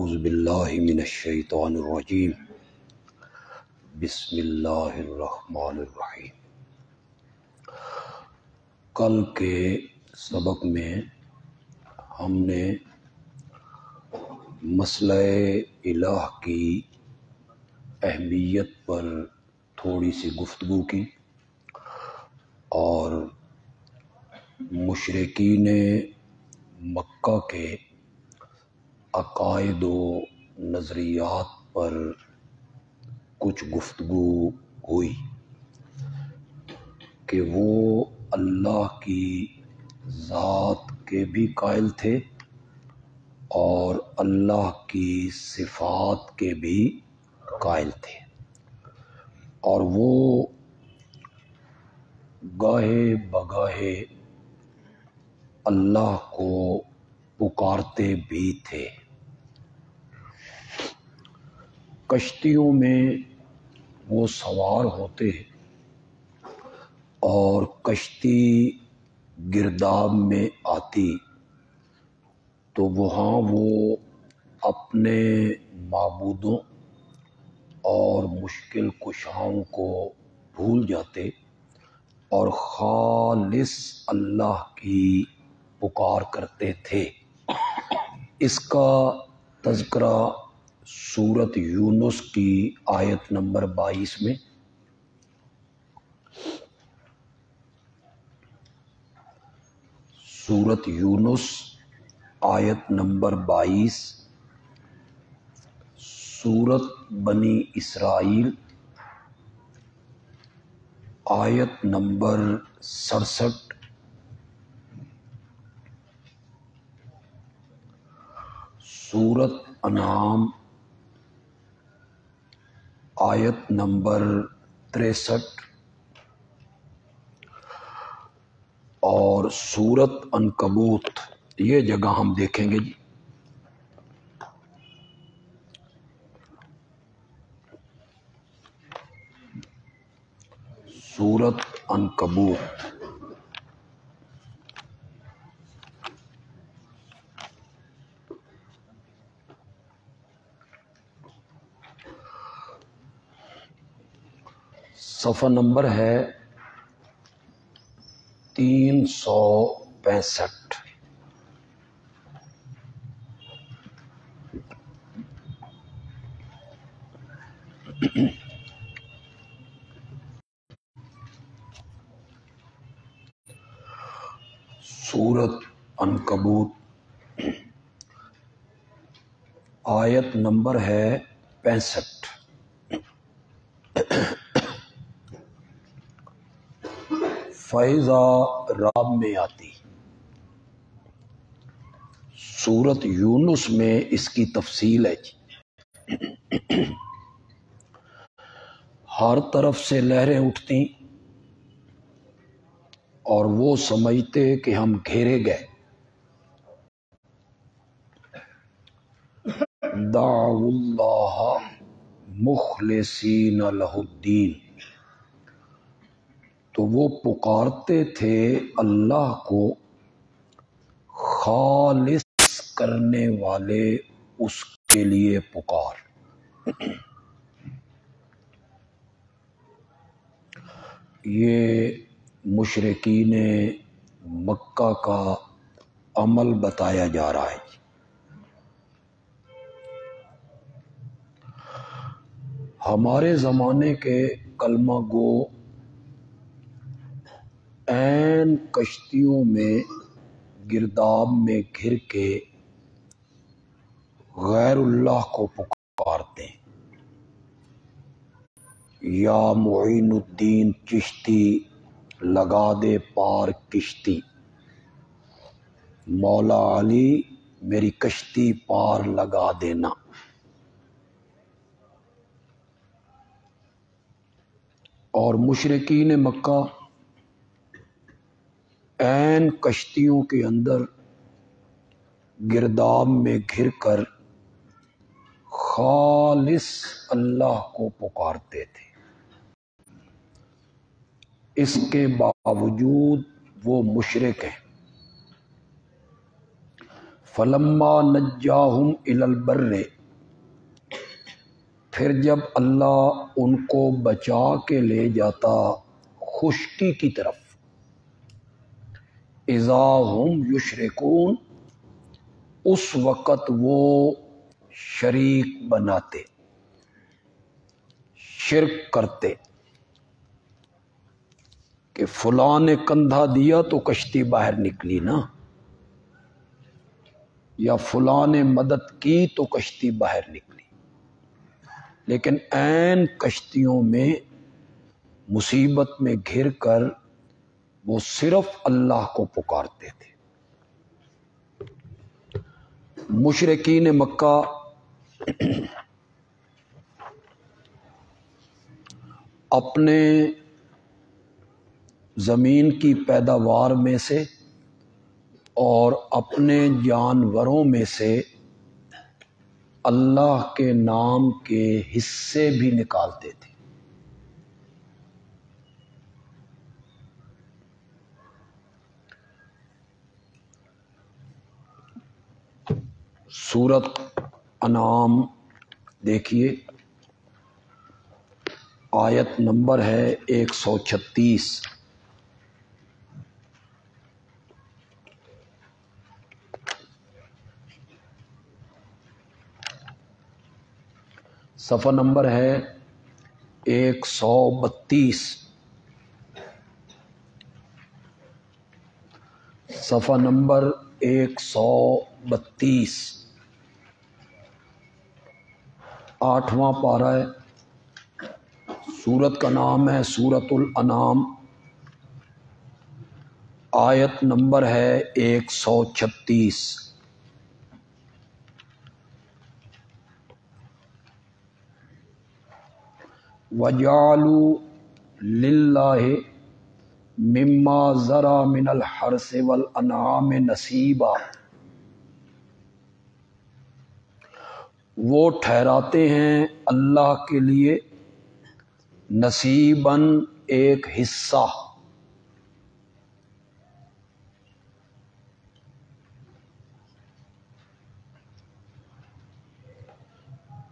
اعوذ باللہ من الشیطان الرجیم بسم اللہ الرحمن الرحیم۔ کل کے سبق میں ہم نے مسئلہ الہ کی اہمیت پر تھوڑی سی گفتگو کی اور مشرکین مکہ کے عقائد و نظریات پر کچھ گفتگو ہوئی کہ وہ اللہ کی ذات کے بھی قائل تھے اور اللہ کی صفات کے بھی قائل تھے، اور وہ گاہے بگاہے اللہ کو پکارتے بھی تھے۔ کشتیوں میں وہ سوار ہوتے اور کشتی گرداب میں آتی تو وہاں وہ اپنے معبودوں اور مشکل کشاؤں کو بھول جاتے اور خالص اللہ کی پکار کرتے تھے۔ اس کا تذکرہ سورۃ یونس کی آیت نمبر 22 میں، سورۃ یونس آیت نمبر 22، سورۃ بنی اسرائیل آیت نمبر 67، سورۃ انعام آیت نمبر 63 اور سورۃ عنکبوت، یہ جگہ ہم دیکھیں گے جی۔ سورۃ عنکبوت صفحہ نمبر ہے 365۔ سورۃ عنکبوت آیت نمبر ہے 65۔ فیضا راب میں آتی، سورۃ یونس میں اس کی تفصیل ہے جی۔ ہر طرف سے لہریں اٹھتی اور وہ سمجھتے کہ ہم گھیرے گئے۔ دعوا اللہ مخلصین لہ الدین، تو وہ پکارتے تھے اللہ کو خالص کرنے والے اس کے لیے پکار۔ یہ مشرکین مکہ کا عمل بتایا جا رہا ہے۔ ہمارے زمانے کے کلمہ گو عین کشتیوں میں گرداب میں گھر کے غیر اللہ کو پکارتے ہیں۔ یا معین الدین چشتی لگا دے پار کشتی، مولا علی میری کشتی پار لگا دینا۔ اور مشرکین مکہ عین کشتیوں کے اندر گرداب میں گھر کر خالص اللہ کو پکارتے تھے۔ اس کے باوجود وہ مشرک ہیں۔ فلما نجاہم الی البر پھر جب اللہ ان کو بچا کے لے جاتا خشکی کی طرف، اذا ہم یشرکون، اس وقت وہ شریک بناتے، شرک کرتے کہ فلاں نے کندھا دیا تو کشتی باہر نکلی نا، یا فلاں نے مدد کی تو کشتی باہر نکلی، لیکن عین کشتیوں میں مصیبت میں گھر کر وہ صرف اللہ کو پکارتے تھے۔ مشرکین مکہ اپنے زمین کی پیداوار میں سے اور اپنے جانوروں میں سے اللہ کے نام کے حصے بھی نکالتے تھے۔ سورۃ انعام دیکھیے، آیت نمبر ہے 136۔ صفحہ نمبر ہے 132۔ صفحہ نمبر 132، 8واں پارہ ہے۔ سورت کا نام ہے سورۃ الانعام، آیت نمبر ہے 136۔ وَجَعَلُوا لِلَّهِ مِمَّا ذَرَأَ مِنَ الْحَرْثِ وَالْأَنْعَامِ نَصِیبًا، وہ ٹھہراتے ہیں اللہ کے لیے نصیباً، ایک حصہ،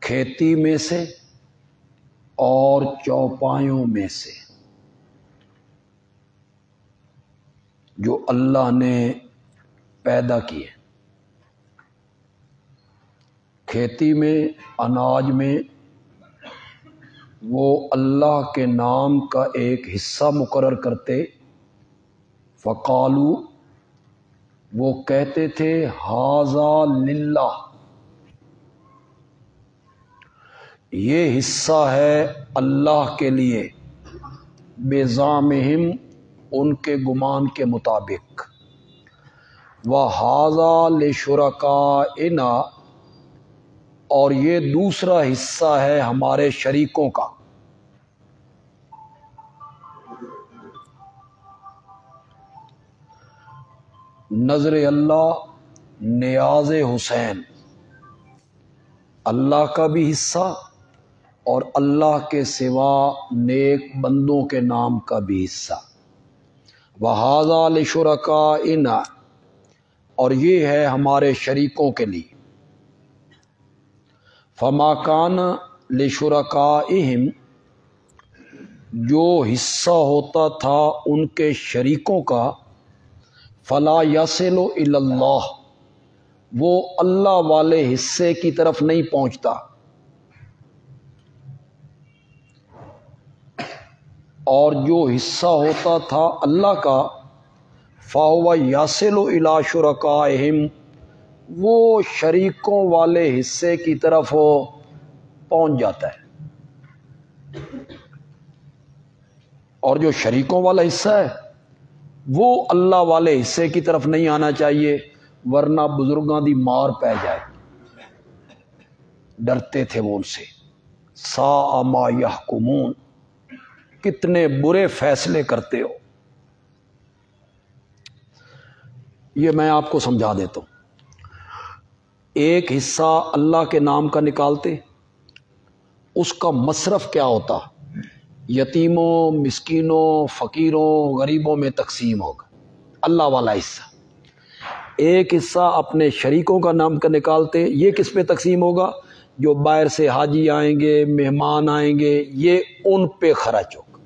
کھیتی میں سے اور چوپایوں میں سے جو اللہ نے پیدا کیے۔ کھیتی میں، اناج میں وہ اللہ کے نام کا ایک حصہ مقرر کرتے۔ فقالو، وہ کہتے تھے ھذا للہ، یہ حصہ ہے اللہ کے لیے، بزعمہم، ان کے گمان کے مطابق، وَھَذَا لِشُرَکَائِنَا، اور یہ دوسرا حصہ ہے ہمارے شریکوں کا۔ نظر اللہ، نیاز حسین، اللہ کا بھی حصہ اور اللہ کے سوا نیک بندوں کے نام کا بھی حصہ۔ وَھَذَا لِشُرَکَائِنَا، اور یہ ہے ہمارے شریکوں کے لیے۔ فَمَا كَانَ لِشُرَكَائِهِمْ، جو حصہ ہوتا تھا ان کے شریکوں کا، فَلَا يَصِلُ إِلَى اللَّهِ، وہ اللہ والے حصے کی طرف نہیں پہنچتا، اور جو حصہ ہوتا تھا اللہ کا، فَهُوَ يَصِلُ إِلَى شُرَكَائِهِمْ، وہ شریکوں والے حصے کی طرف پہنچ جاتا ہے۔ اور جو شریکوں والا حصہ ہے وہ اللہ والے حصے کی طرف نہیں آنا چاہیے، ورنہ بزرگاں دی مار پہ جائے۔ ڈرتے تھے وہ ان سے۔ ساء ما یحکمون، کتنے برے فیصلے کرتے ہو۔ یہ میں آپ کو سمجھا دیتا ہوں۔ ایک حصہ اللہ کے نام کا نکالتے، اس کا مصرف کیا ہوتا؟ یتیموں، مسکینوں، فقیروں، غریبوں میں تقسیم ہوگا، اللہ والا حصہ۔ ایک حصہ اپنے شریکوں کا نام کا نکالتے، یہ کس پہ تقسیم ہوگا؟ جو باہر سے حاجی آئیں گے، مہمان آئیں گے، یہ ان پہ خرچ ہوگا۔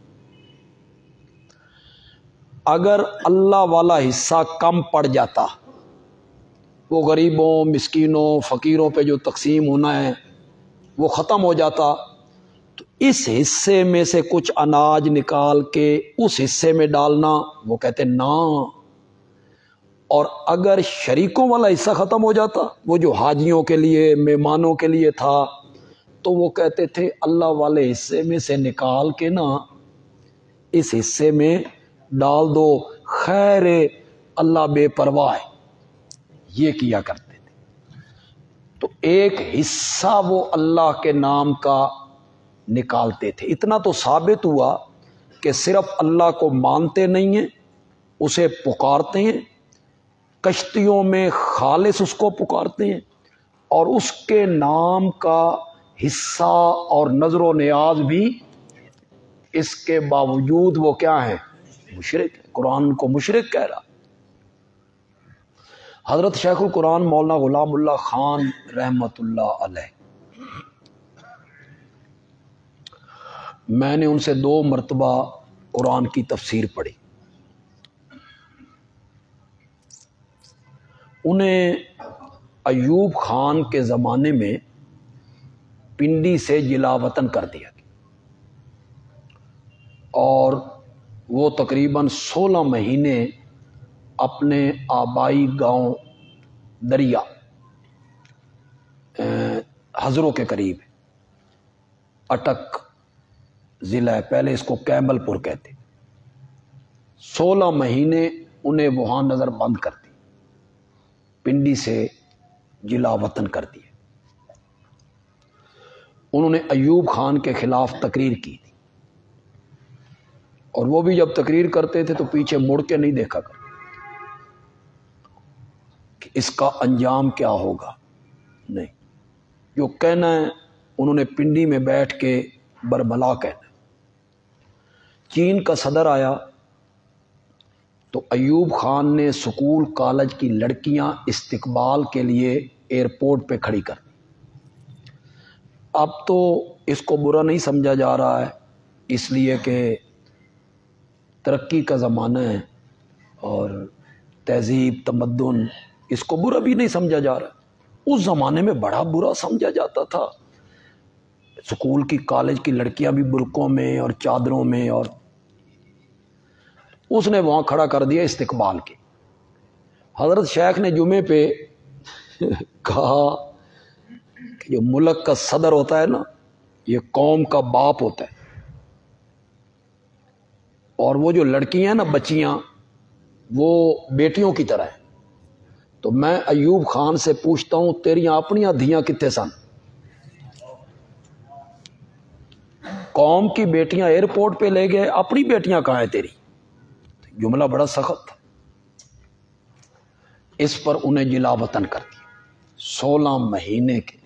اگر اللہ والا حصہ کم پڑ جاتا، وہ غریبوں، مسکینوں، فقیروں پہ جو تقسیم ہونا ہے وہ ختم ہو جاتا، تو اس حصے میں سے کچھ اناج نکال کے اس حصے میں ڈالنا، وہ کہتے نا۔ اور اگر شریکوں والا حصہ ختم ہو جاتا، وہ جو حاجیوں کے لیے، مہمانوں کے لیے تھا، تو وہ کہتے تھے اللہ والے حصے میں سے نکال کے نا اس حصے میں ڈال دو، خیر اللہ بے پرواہ ہے۔ یہ کیا کرتے تھے۔ تو ایک حصہ وہ اللہ کے نام کا نکالتے تھے۔ اتنا تو ثابت ہوا کہ صرف اللہ کو مانتے نہیں ہیں، اسے پکارتے ہیں، کشتیوں میں خالص اس کو پکارتے ہیں، اور اس کے نام کا حصہ اور نظر و نیاز بھی، اس کے باوجود وہ کیا ہیں؟ مشرک ہے۔ قرآن کو مشرک کہہ رہا۔ حضرت شیخ القرآن مولانا غلام اللہ خان رحمت اللہ علیہ، میں نے ان سے 2 مرتبہ قرآن کی تفسیر پڑھی۔ انہیں ایوب خان کے زمانے میں پنڈی سے جلا وطن کر دیا گیا، اور وہ تقریباً 16 مہینے اپنے آبائی گاؤں دریا ہزروں کے قریب، اٹک ضلع ہے، پہلے اس کو کیمل پور کہتے، 16 مہینے انہیں وہاں نظر بند کر دی، پنڈی سے جلا وطن کر دیے۔ انہوں نے ایوب خان کے خلاف تقریر کی تھی، اور وہ بھی جب تقریر کرتے تھے تو پیچھے مڑ کے نہیں دیکھا کرتے کہ اس کا انجام کیا ہوگا، نہیں، جو کہنا ہے انہوں نے پنڈی میں بیٹھ کے بربلا کہنا۔ چین کا صدر آیا تو ایوب خان نے سکول کالج کی لڑکیاں استقبال کے لیے ایئرپورٹ پہ کھڑی کر دی۔ اب تو اس کو برا نہیں سمجھا جا رہا ہے، اس لیے کہ ترقی کا زمانہ ہے اور تہذیب، تمدن، اس کو برا بھی نہیں سمجھا جا رہا۔ اس زمانے میں بڑا برا سمجھا جاتا تھا، سکول کی کالج کی لڑکیاں بھی برقعوں میں اور چادروں میں، اور اس نے وہاں کھڑا کر دیا استقبال کے۔ حضرت شیخ نے جمعے پہ کہا کہ جو ملک کا صدر ہوتا ہے نا، یہ قوم کا باپ ہوتا ہے، اور وہ جو لڑکیاں ہیں نا، بچیاں، وہ بیٹیوں کی طرح ہیں۔ تو میں ایوب خان سے پوچھتا ہوں، تیریاں اپنیاں دھیاں کتنے سن؟ قوم کی بیٹیاں ایئرپورٹ پہ لے گئے، اپنی بیٹیاں کہاں ہیں تیری؟ جملہ بڑا سخت تھا۔ اس پر انہیں جلا وطن کر دیا 16 مہینے کے۔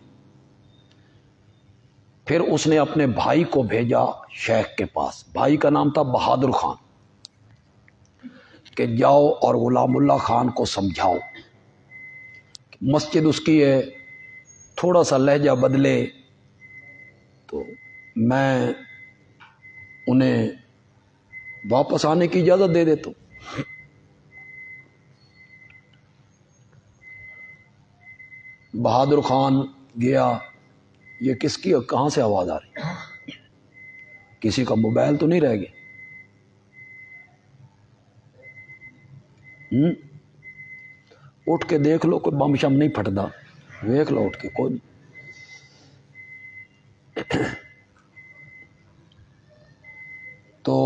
پھر اس نے اپنے بھائی کو بھیجا شیخ کے پاس، بھائی کا نام تھا بہادر خان، کہ جاؤ اور غلام اللہ خان کو سمجھاؤ، مسجد اس کی ہے، تھوڑا سا لہجہ بدلے تو میں انہیں واپس آنے کی اجازت دے دیتا ہوں۔ بہادر خان گیا، یہ کس کی، کہاں سے آواز آ رہی؟ کسی کا موبائل تو نہیں رہ گیا؟ اٹھ کے دیکھ لو کوئی بم شم نہیں پھٹتا، دیکھ لو اٹھ کے، کوئی نہیں۔ تو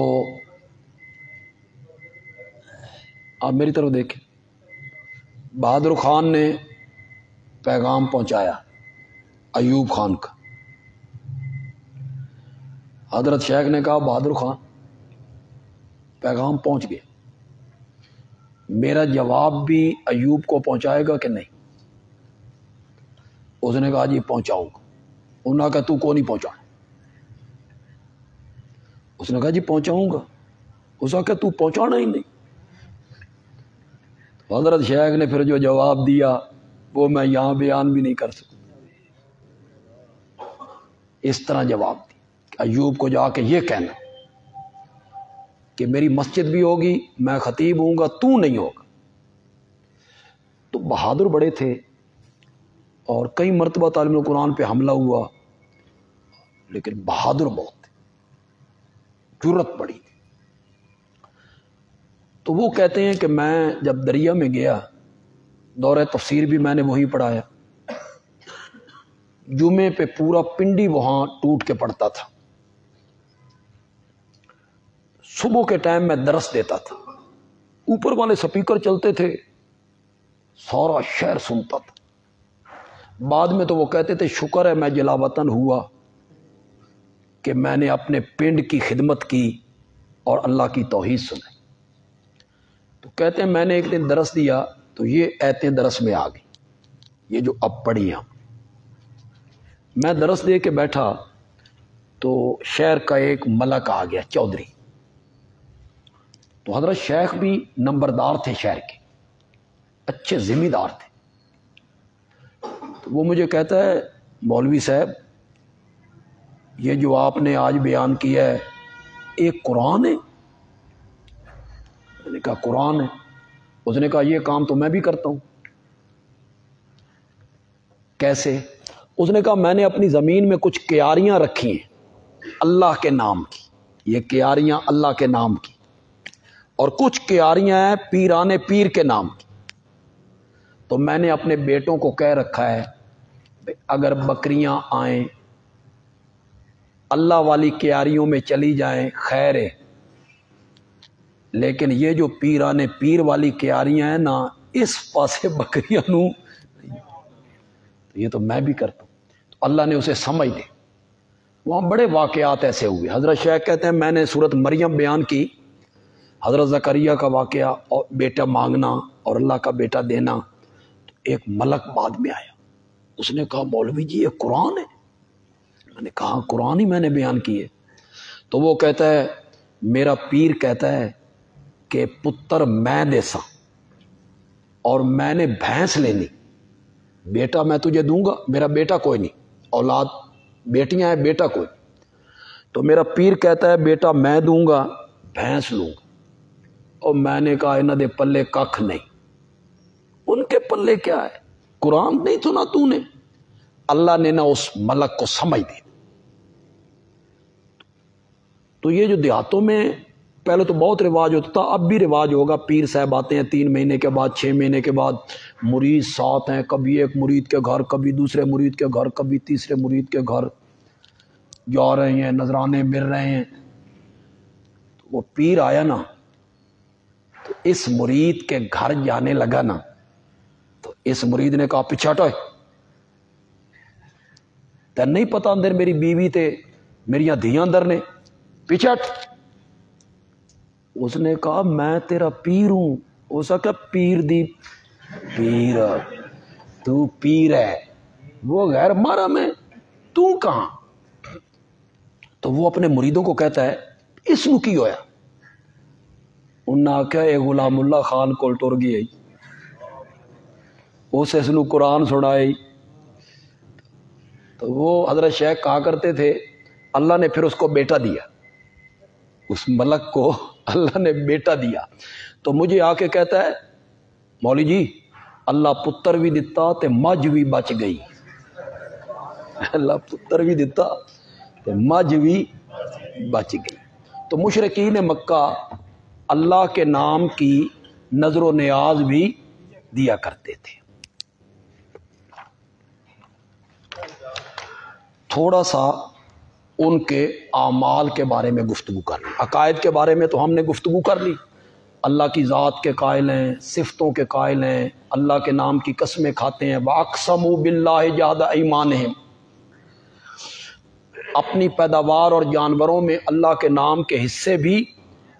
آپ میری طرف دیکھیں، بہادر خان نے پیغام پہنچایا ایوب خان کا۔ حضرت شیخ نے کہا بہادر خان پیغام پہنچ گیا، میرا جواب بھی ایوب کو پہنچائے گا کہ نہیں؟ اس نے کہا جی پہنچاؤں گا۔ انہوں نے کہا تو کو نہیں پہنچانا؟ اس نے کہا جی پہنچاؤں گا۔ اس نے کہا تو پہنچانا ہی نہیں۔ حضرت شیخ نے پھر جو جواب دیا وہ میں یہاں بیان بھی نہیں کر سکتا۔ اس طرح جواب دی کہ ایوب کو جا کے یہ کہنا کہ میری مسجد بھی ہوگی، میں خطیب ہوں گا، تو نہیں ہوگا۔ تو بہادر بڑے تھے اور کئی مرتبہ طالب القرآن پہ حملہ ہوا، لیکن بہادر بہت تھے، جرت بڑی تھی۔ تو وہ کہتے ہیں کہ میں جب دریا میں گیا، دورہ تفسیر بھی میں نے وہی پڑھایا، جمعے پہ پورا پنڈی وہاں ٹوٹ کے پڑتا تھا، صبح کے ٹائم میں درس دیتا تھا، اوپر والے سپیکر چلتے تھے، سارا شہر سنتا تھا۔ بعد میں تو وہ کہتے تھے شکر ہے میں جلا وطن ہوا کہ میں نے اپنے پنڈ کی خدمت کی اور اللہ کی توحید سنائی۔ تو کہتے ہیں میں نے ایک دن درس دیا تو یہ ایتیں درس میں آ گئی، یہ جو اب پڑھی ہیں۔ میں درس دے کے بیٹھا تو شہر کا ایک ملک آ گیا، چودھری۔ تو حضرت شیخ بھی نمبردار تھے، شہر کے اچھے ذمہ دار تھے۔ تو وہ مجھے کہتا ہے مولوی صاحب یہ جو آپ نے آج بیان کیا ہے ایک قرآن ہے؟ میں نے کہا قرآن ہے۔ اس نے کہا یہ کام تو میں بھی کرتا ہوں۔ کیسے؟ اس نے کہا میں نے اپنی زمین میں کچھ کیاریاں رکھی ہیں اللہ کے نام کی، یہ کیاریاں اللہ کے نام کی، اور کچھ کیاریاں ہیں پیران پیر کے نام کی۔ تو میں نے اپنے بیٹوں کو کہہ رکھا ہے اگر بکریاں آئیں اللہ والی کیاریوں میں چلی جائیں خیر ہے، لیکن یہ جو پیران پیر والی کیاریاں ہیں نا اس پاسے بکریاں نوں، یہ تو میں بھی کرتا ہوں۔ تو اللہ نے اسے سمجھ دی۔ وہاں بڑے واقعات ایسے ہوئے۔ حضرت شیخ کہتے ہیں میں نے سورت مریم بیان کی، حضرت زکریا کا واقعہ اور بیٹا مانگنا اور اللہ کا بیٹا دینا۔ تو ایک ملک بعد میں آیا، اس نے کہا مولوی جی یہ قرآن ہے؟ میں نے کہا قرآن ہی میں نے بیان کی ہے۔ تو وہ کہتا ہے میرا پیر کہتا ہے کہ پتر میں دیسا اور میں نے بھینس لینی، بیٹا میں تجھے دوں گا، میرا بیٹا کوئی نہیں، اولاد بیٹیاں ہیں بیٹا کوئی نہیں۔ تو میرا پیر کہتا ہے بیٹا میں دوں گا، بھینس لوں گا۔ اور میں نے کہا انہاں دے پلے ککھ نہیں، ان کے پلے کیا ہے؟ قرآن نہیں سنا تو نے؟ اللہ نے نہ اس ملک کو سمجھ دی۔ تو یہ جو دیہاتوں میں پہلے تو بہت رواج ہوتا تھا، اب بھی رواج ہوگا، پیر صاحب آتے ہیں 3 مہینے کے بعد 6 مہینے کے بعد، مرید ساتھ ہیں، کبھی ایک مرید کے گھر، کبھی دوسرے مرید کے گھر، کبھی تیسرے مرید کے گھر جا رہے ہیں، نذرانے مل رہے ہیں۔ وہ پیر آیا نا تو اس مرید کے گھر جانے لگا نا تو اس مرید نے کہا پیچھے ہٹو، تے نہیں پتا اندر میری بیوی تے میریاں دھیاں اندر نے، پیچھے ہٹ۔ اس نے کہا میں تیرا پیر ہوں۔ اس نے کہا پیر دی پیر، تو پیر ہے، وہ غیر محرم ہے، تو کہاں؟ تو وہ اپنے مریدوں کو کہتا ہے اس نو کی ہویا؟ انہوں نے آکھا اے غلام اللہ خان کول ٹر گئی، اس نو قرآن سنائی۔ تو وہ حضرت شیخ کہا کرتے تھے اللہ نے پھر اس کو بیٹا دیا، اس ملک کو اللہ نے بیٹا دیا۔ تو مجھے آ کے کہتا ہے مولوی جی اللہ پتر بھی دتا تے مجھ بھی بچ گئی، اللہ پتر بھی دتا تے مجھ بھی بچ گئی۔ تو مشرکین مکہ اللہ کے نام کی نظر و نیاز بھی دیا کرتے تھے۔ تھوڑا سا ان کے اعمال کے بارے میں گفتگو کر لی۔ عقائد کے بارے میں تو ہم نے گفتگو کر لی، اللہ کی ذات کے قائل ہیں، صفتوں کے قائل ہیں، اللہ کے نام کی قسمیں کھاتے ہیں، وَأَقْسَمُوا بِاللَّهِ جَهْدَ أَيْمَانِهِمْ، اپنی پیداوار اور جانوروں میں اللہ کے نام کے حصے بھی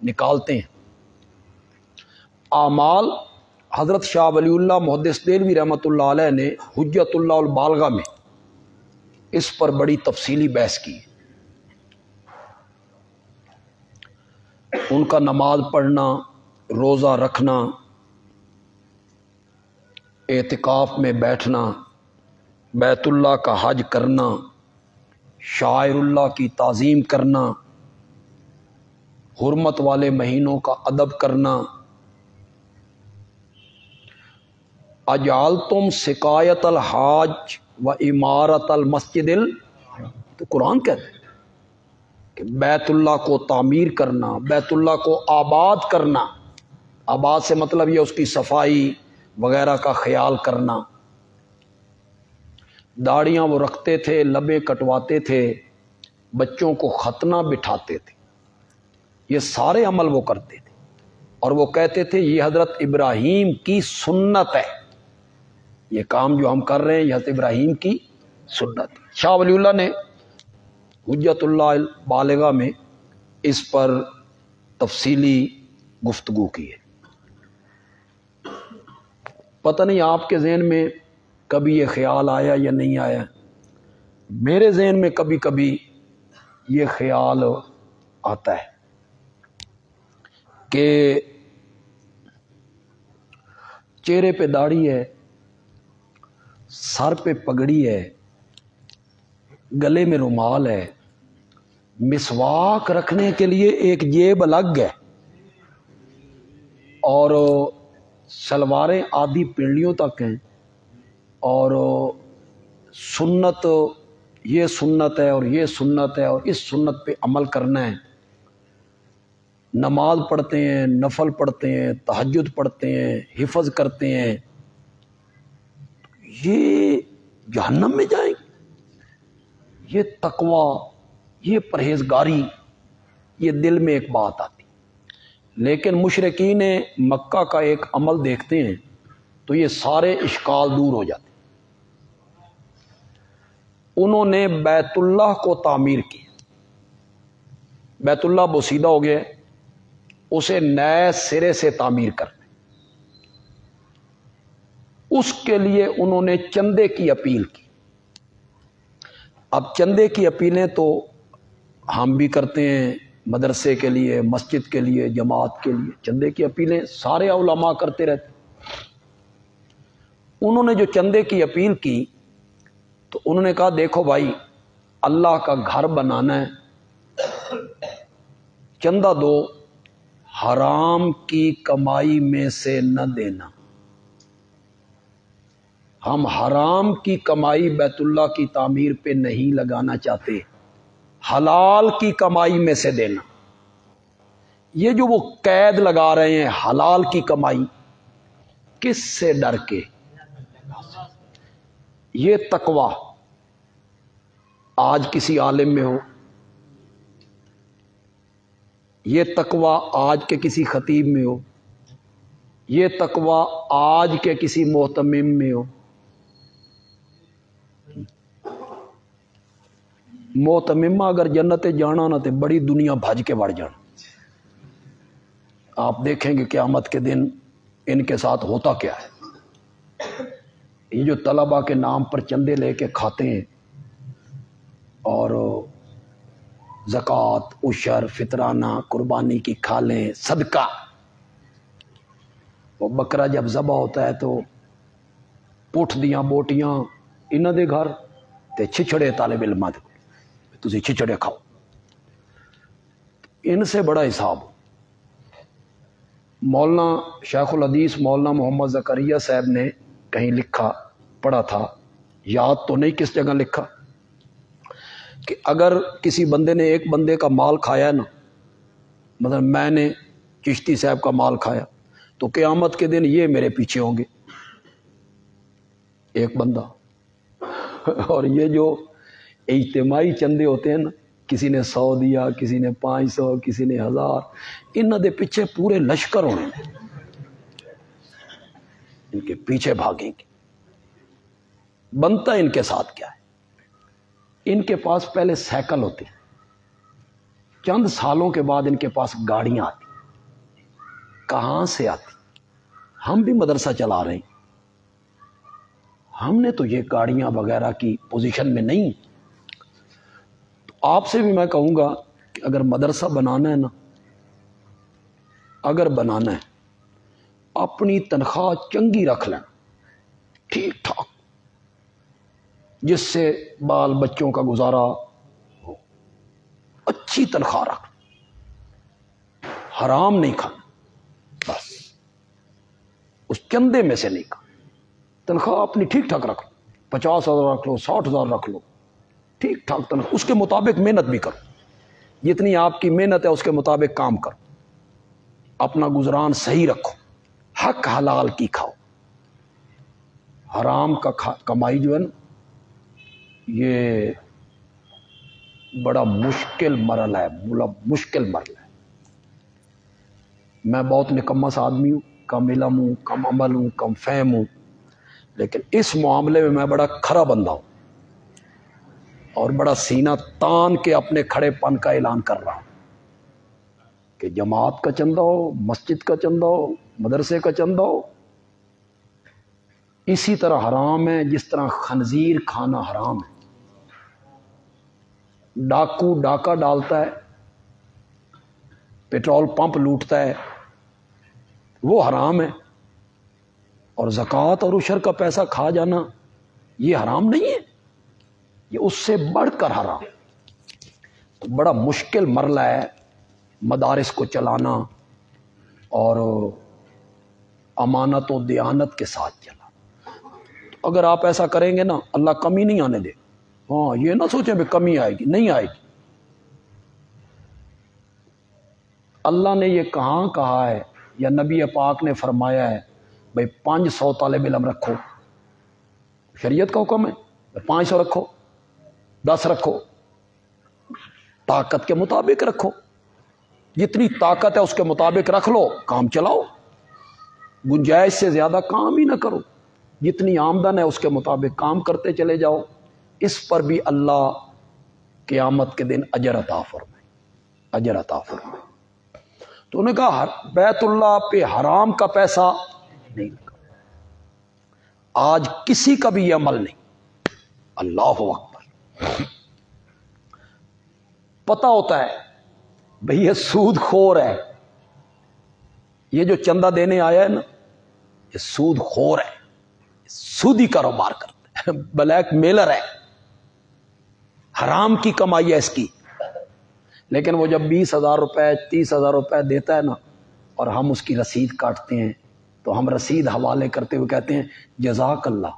نکالتے ہیں۔ اعمال حضرت شاہ ولی اللہ محدث دہلوی رحمۃ اللہ علیہ نے حجت اللہ البالغہ میں اس پر بڑی تفصیلی بحث کی۔ ان کا نماز پڑھنا، روزہ رکھنا، اعتکاف میں بیٹھنا، بیت اللہ کا حج کرنا، شاعر اللہ کی تعظیم کرنا، حرمت والے مہینوں کا ادب کرنا۔ اجعلتم سقایت الحاج و عمارت المسجد تو قرآن کہتا ہے کہ بیت اللہ کو تعمیر کرنا، بیت اللہ کو آباد کرنا، آباد سے مطلب یہ اس کی صفائی وغیرہ کا خیال کرنا۔ داڑیاں وہ رکھتے تھے، لبیں کٹواتے تھے، بچوں کو ختنہ بٹھاتے تھے، یہ سارے عمل وہ کرتے تھے، اور وہ کہتے تھے یہ حضرت ابراہیم کی سنت ہے، یہ کام جو ہم کر رہے ہیں یہ حضرت ابراہیم کی سنت ہے۔ شاہ ولی اللہ نے حجت اللہ البالغہ میں اس پر تفصیلی گفتگو کی ہے۔ پتہ نہیں آپ کے ذہن میں کبھی یہ خیال آیا یا نہیں آیا، میرے ذہن میں کبھی کبھی یہ خیال آتا ہے کہ چہرے پہ داڑھی ہے، سر پہ پگڑی ہے، گلے میں رومال ہے، مسواک رکھنے کے لیے ایک جیب الگ ہے، اور شلواریں آدھی پنڈلیوں تک ہیں، اور سنت یہ سنت ہے اور یہ سنت ہے اور اس سنت پہ عمل کرنا ہے، نماز پڑھتے ہیں، نفل پڑھتے ہیں، تہجد پڑھتے ہیں، حفظ کرتے ہیں، یہ جہنم میں جائیں گے؟ یہ تقوی، یہ پرہیزگاری، یہ دل میں ایک بات آتی۔ لیکن مشرکین مکہ کا ایک عمل دیکھتے ہیں تو یہ سارے اشکال دور ہو جاتے۔ انہوں نے بیت اللہ کو تعمیر کی، بیت اللہ بوسیدہ ہو گیا، اسے نئے سرے سے تعمیر کرنا، اس کے لیے انہوں نے چندے کی اپیل کی۔ اب چندے کی اپیلیں تو ہم بھی کرتے ہیں، مدرسے کے لیے، مسجد کے لیے، جماعت کے لیے، چندے کی اپیلیں سارے علماء کرتے رہتے۔ انہوں نے جو چندے کی اپیل کی تو انہوں نے کہا دیکھو بھائی، اللہ کا گھر بنانا ہے، چندہ دو، حرام کی کمائی میں سے نہ دینا، ہم حرام کی کمائی بیت اللہ کی تعمیر پہ نہیں لگانا چاہتے، حلال کی کمائی میں سے دینا۔ یہ جو وہ قید لگا رہے ہیں حلال کی کمائی، کس سے ڈر کے؟ یہ تقوی آج کسی عالم میں ہو، یہ تقوی آج کے کسی خطیب میں ہو، یہ تقوی آج کے کسی محتمم میں ہو۔ محتممہ اگر جنت جانا نہ تے بڑی دنیا بھج کے بڑھ جانا۔ آپ دیکھیں گے قیامت کے دن ان کے ساتھ ہوتا کیا ہے۔ یہ جو طلباء کے نام پر چندے لے کے کھاتے ہیں اور زکوٰۃ، عشر، فطرانہ، قربانی کی کھالیں، صدقہ، وہ بکرا جب ذبح ہوتا ہے تو پٹھ دیاں بوٹیاں انہاں دے گھر تے چھچڑے طالب علماں دے، تسی چھچڑے کھاؤ، ان سے بڑا حساب۔ مولانا شیخ الحدیث مولانا محمد زکریا صاحب نے کہیں لکھا، پڑھا تھا، یاد تو نہیں کس جگہ لکھا، کہ اگر کسی بندے نے ایک بندے کا مال کھایا نا، مطلب میں نے چشتی صاحب کا مال کھایا، تو قیامت کے دن یہ میرے پیچھے ہوں گے، ایک بندہ۔ اور یہ جو اجتماعی چندے ہوتے ہیں نا، کسی نے 100 دیا، کسی نے 500، کسی نے 1000، انہاں دے پیچھے پورے لشکر ہونے، ان کے پیچھے بھاگیں گے۔ بنتا ان کے ساتھ کیا ہے؟ ان کے پاس پہلے سائیکل ہوتی، چند سالوں کے بعد ان کے پاس گاڑیاں آتی۔ کہاں سے آتی؟ ہم بھی مدرسہ چلا رہے ہیں، ہم نے تو یہ گاڑیاں وغیرہ کی پوزیشن میں نہیں۔ تو آپ سے بھی میں کہوں گا کہ اگر مدرسہ بنانا ہے نا، اگر بنانا ہے، اپنی تنخواہ چنگی رکھ لیں، ٹھیک ٹھاک، جس سے بال بچوں کا گزارا اچھی تنخواہ رکھ، حرام نہیں کھانا، بس اس چندے میں سے نہیں کھانا۔ تنخواہ اپنی ٹھیک ٹھاک رکھ لو، 50,000 رکھ لو، 60,000 رکھ لو، ٹھیک ٹھاک تنخواہ، اس کے مطابق محنت بھی کرو، جتنی آپ کی محنت ہے اس کے مطابق کام کرو، اپنا گزران صحیح رکھو، حق حلال کی کھاؤ۔ حرام کا کمائی جو ہے نا، یہ بڑا مشکل مرحلہ ہے، مشکل مرحلہ ہے۔ میں بہت نکما سا آدمی ہوں، کم علم ہوں، کم عمل ہوں، کم فہم ہوں، لیکن اس معاملے میں میں بڑا کھرا بندہ ہوں اور بڑا سینہ تان کے اپنے کھڑے پن کا اعلان کر رہا ہوں کہ جماعت کا چندہ ہو، مسجد کا چندہ ہو، مدرسے کا چندہ ہو، اسی طرح حرام ہے جس طرح خنزیر کھانا حرام ہے۔ ڈاکو ڈاکہ ڈالتا ہے، پیٹرول پمپ لوٹتا ہے، وہ حرام ہے، اور زکوٰۃ اور عشر کا پیسہ کھا جانا یہ حرام نہیں ہے، یہ اس سے بڑھ کر حرام۔ تو بڑا مشکل مرحلہ ہے مدارس کو چلانا اور امانت و دیانت کے ساتھ چلانا۔ تو اگر آپ ایسا کریں گے نا، اللہ کمی نہیں آنے دے۔ ہاں، یہ نہ سوچیں کہ کمی آئے گی، نہیں آئے گی۔ اللہ نے یہ کہاں کہا ہے یا نبی پاک نے فرمایا ہے بھائی 500 طالب علم رکھو؟ شریعت کا حکم ہے 500 رکھو، 10 رکھو، طاقت کے مطابق رکھو، جتنی طاقت ہے اس کے مطابق رکھ لو، کام چلاؤ، گنجائش سے زیادہ کام ہی نہ کرو، جتنی آمدن ہے اس کے مطابق کام کرتے چلے جاؤ۔ اس پر بھی اللہ قیامت کے دن اجر عطا فرمائے، اجر عطا فرمائے۔ تو انہوں نے کہا بیت اللہ پہ حرام کا پیسہ نہیں لگا۔ آج کسی کا بھی یہ عمل نہیں۔ اللہ اکبر۔ پتہ ہوتا ہے بھئی یہ سود خور ہے، یہ جو چندہ دینے آیا ہے نا، یہ سود خور ہے، سودی کاروبار کرتا ہے، بلیک میلر ہے، حرام کی کمائی ہے اس کی۔ لیکن وہ جب 20,000 روپے 30,000 روپے دیتا ہے نا، اور ہم اس کی رسید کاٹتے ہیں، تو ہم رسید حوالے کرتے ہوئے کہتے ہیں جزاک اللہ،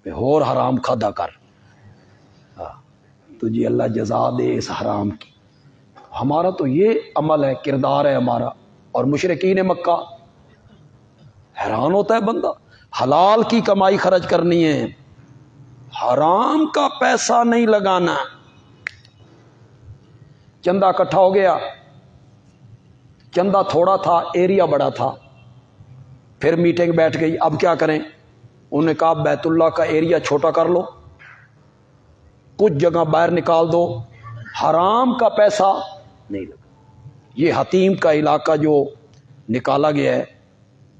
اور حرام کھادا کر، تجھے اللہ جزا دے اس حرام کی۔ ہمارا تو یہ عمل ہے، کردار ہے ہمارا۔ اور مشرکین مکہ، حیران ہوتا ہے بندہ، حلال کی کمائی خرچ کرنی ہے، حرام کا پیسہ نہیں لگانا۔ چندہ اکٹھا ہو گیا، چندہ تھوڑا تھا، ایریا بڑا تھا، پھر میٹنگ بیٹھ گئی، اب کیا کریں؟ انہوں نے کہا بیت اللہ کا ایریا چھوٹا کر لو، کچھ جگہ باہر نکال دو، حرام کا پیسہ نہیں لگا۔ یہ حتیم کا علاقہ جو نکالا گیا ہے،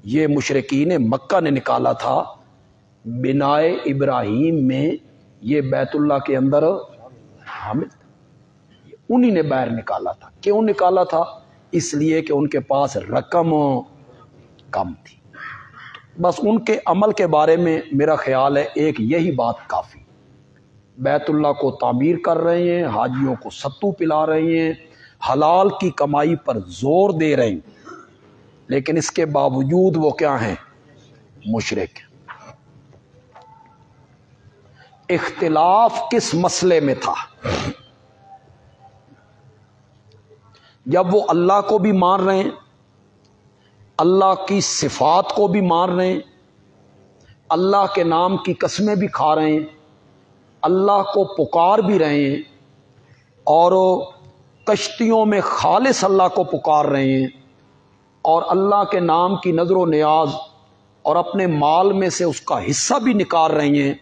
یہ مشرکین مکہ نے نکالا تھا، بنائے ابراہیم میں یہ بیت اللہ کے اندر حامل تھا، انہی نے باہر نکالا تھا۔ کیوں نکالا تھا؟ اس لیے کہ ان کے پاس رقم کم تھی۔ بس ان کے عمل کے بارے میں میرا خیال ہے ایک یہی بات کافی، بیت اللہ کو تعمیر کر رہے ہیں، حاجیوں کو ستو پلا رہے ہیں، حلال کی کمائی پر زور دے رہے ہیں، لیکن اس کے باوجود وہ کیا ہیں؟ مشرک۔ اختلاف کس مسئلے میں تھا؟ جب وہ اللہ کو بھی مان رہے ہیں، اللہ کی صفات کو بھی مان رہے ہیں، اللہ کے نام کی قسمیں بھی کھا رہے ہیں، اللہ کو پکار بھی رہے ہیں، اور کشتیوں میں خالص اللہ کو پکار رہے ہیں، اور اللہ کے نام کی نظر و نیاز اور اپنے مال میں سے اس کا حصہ بھی نکال رہے ہیں،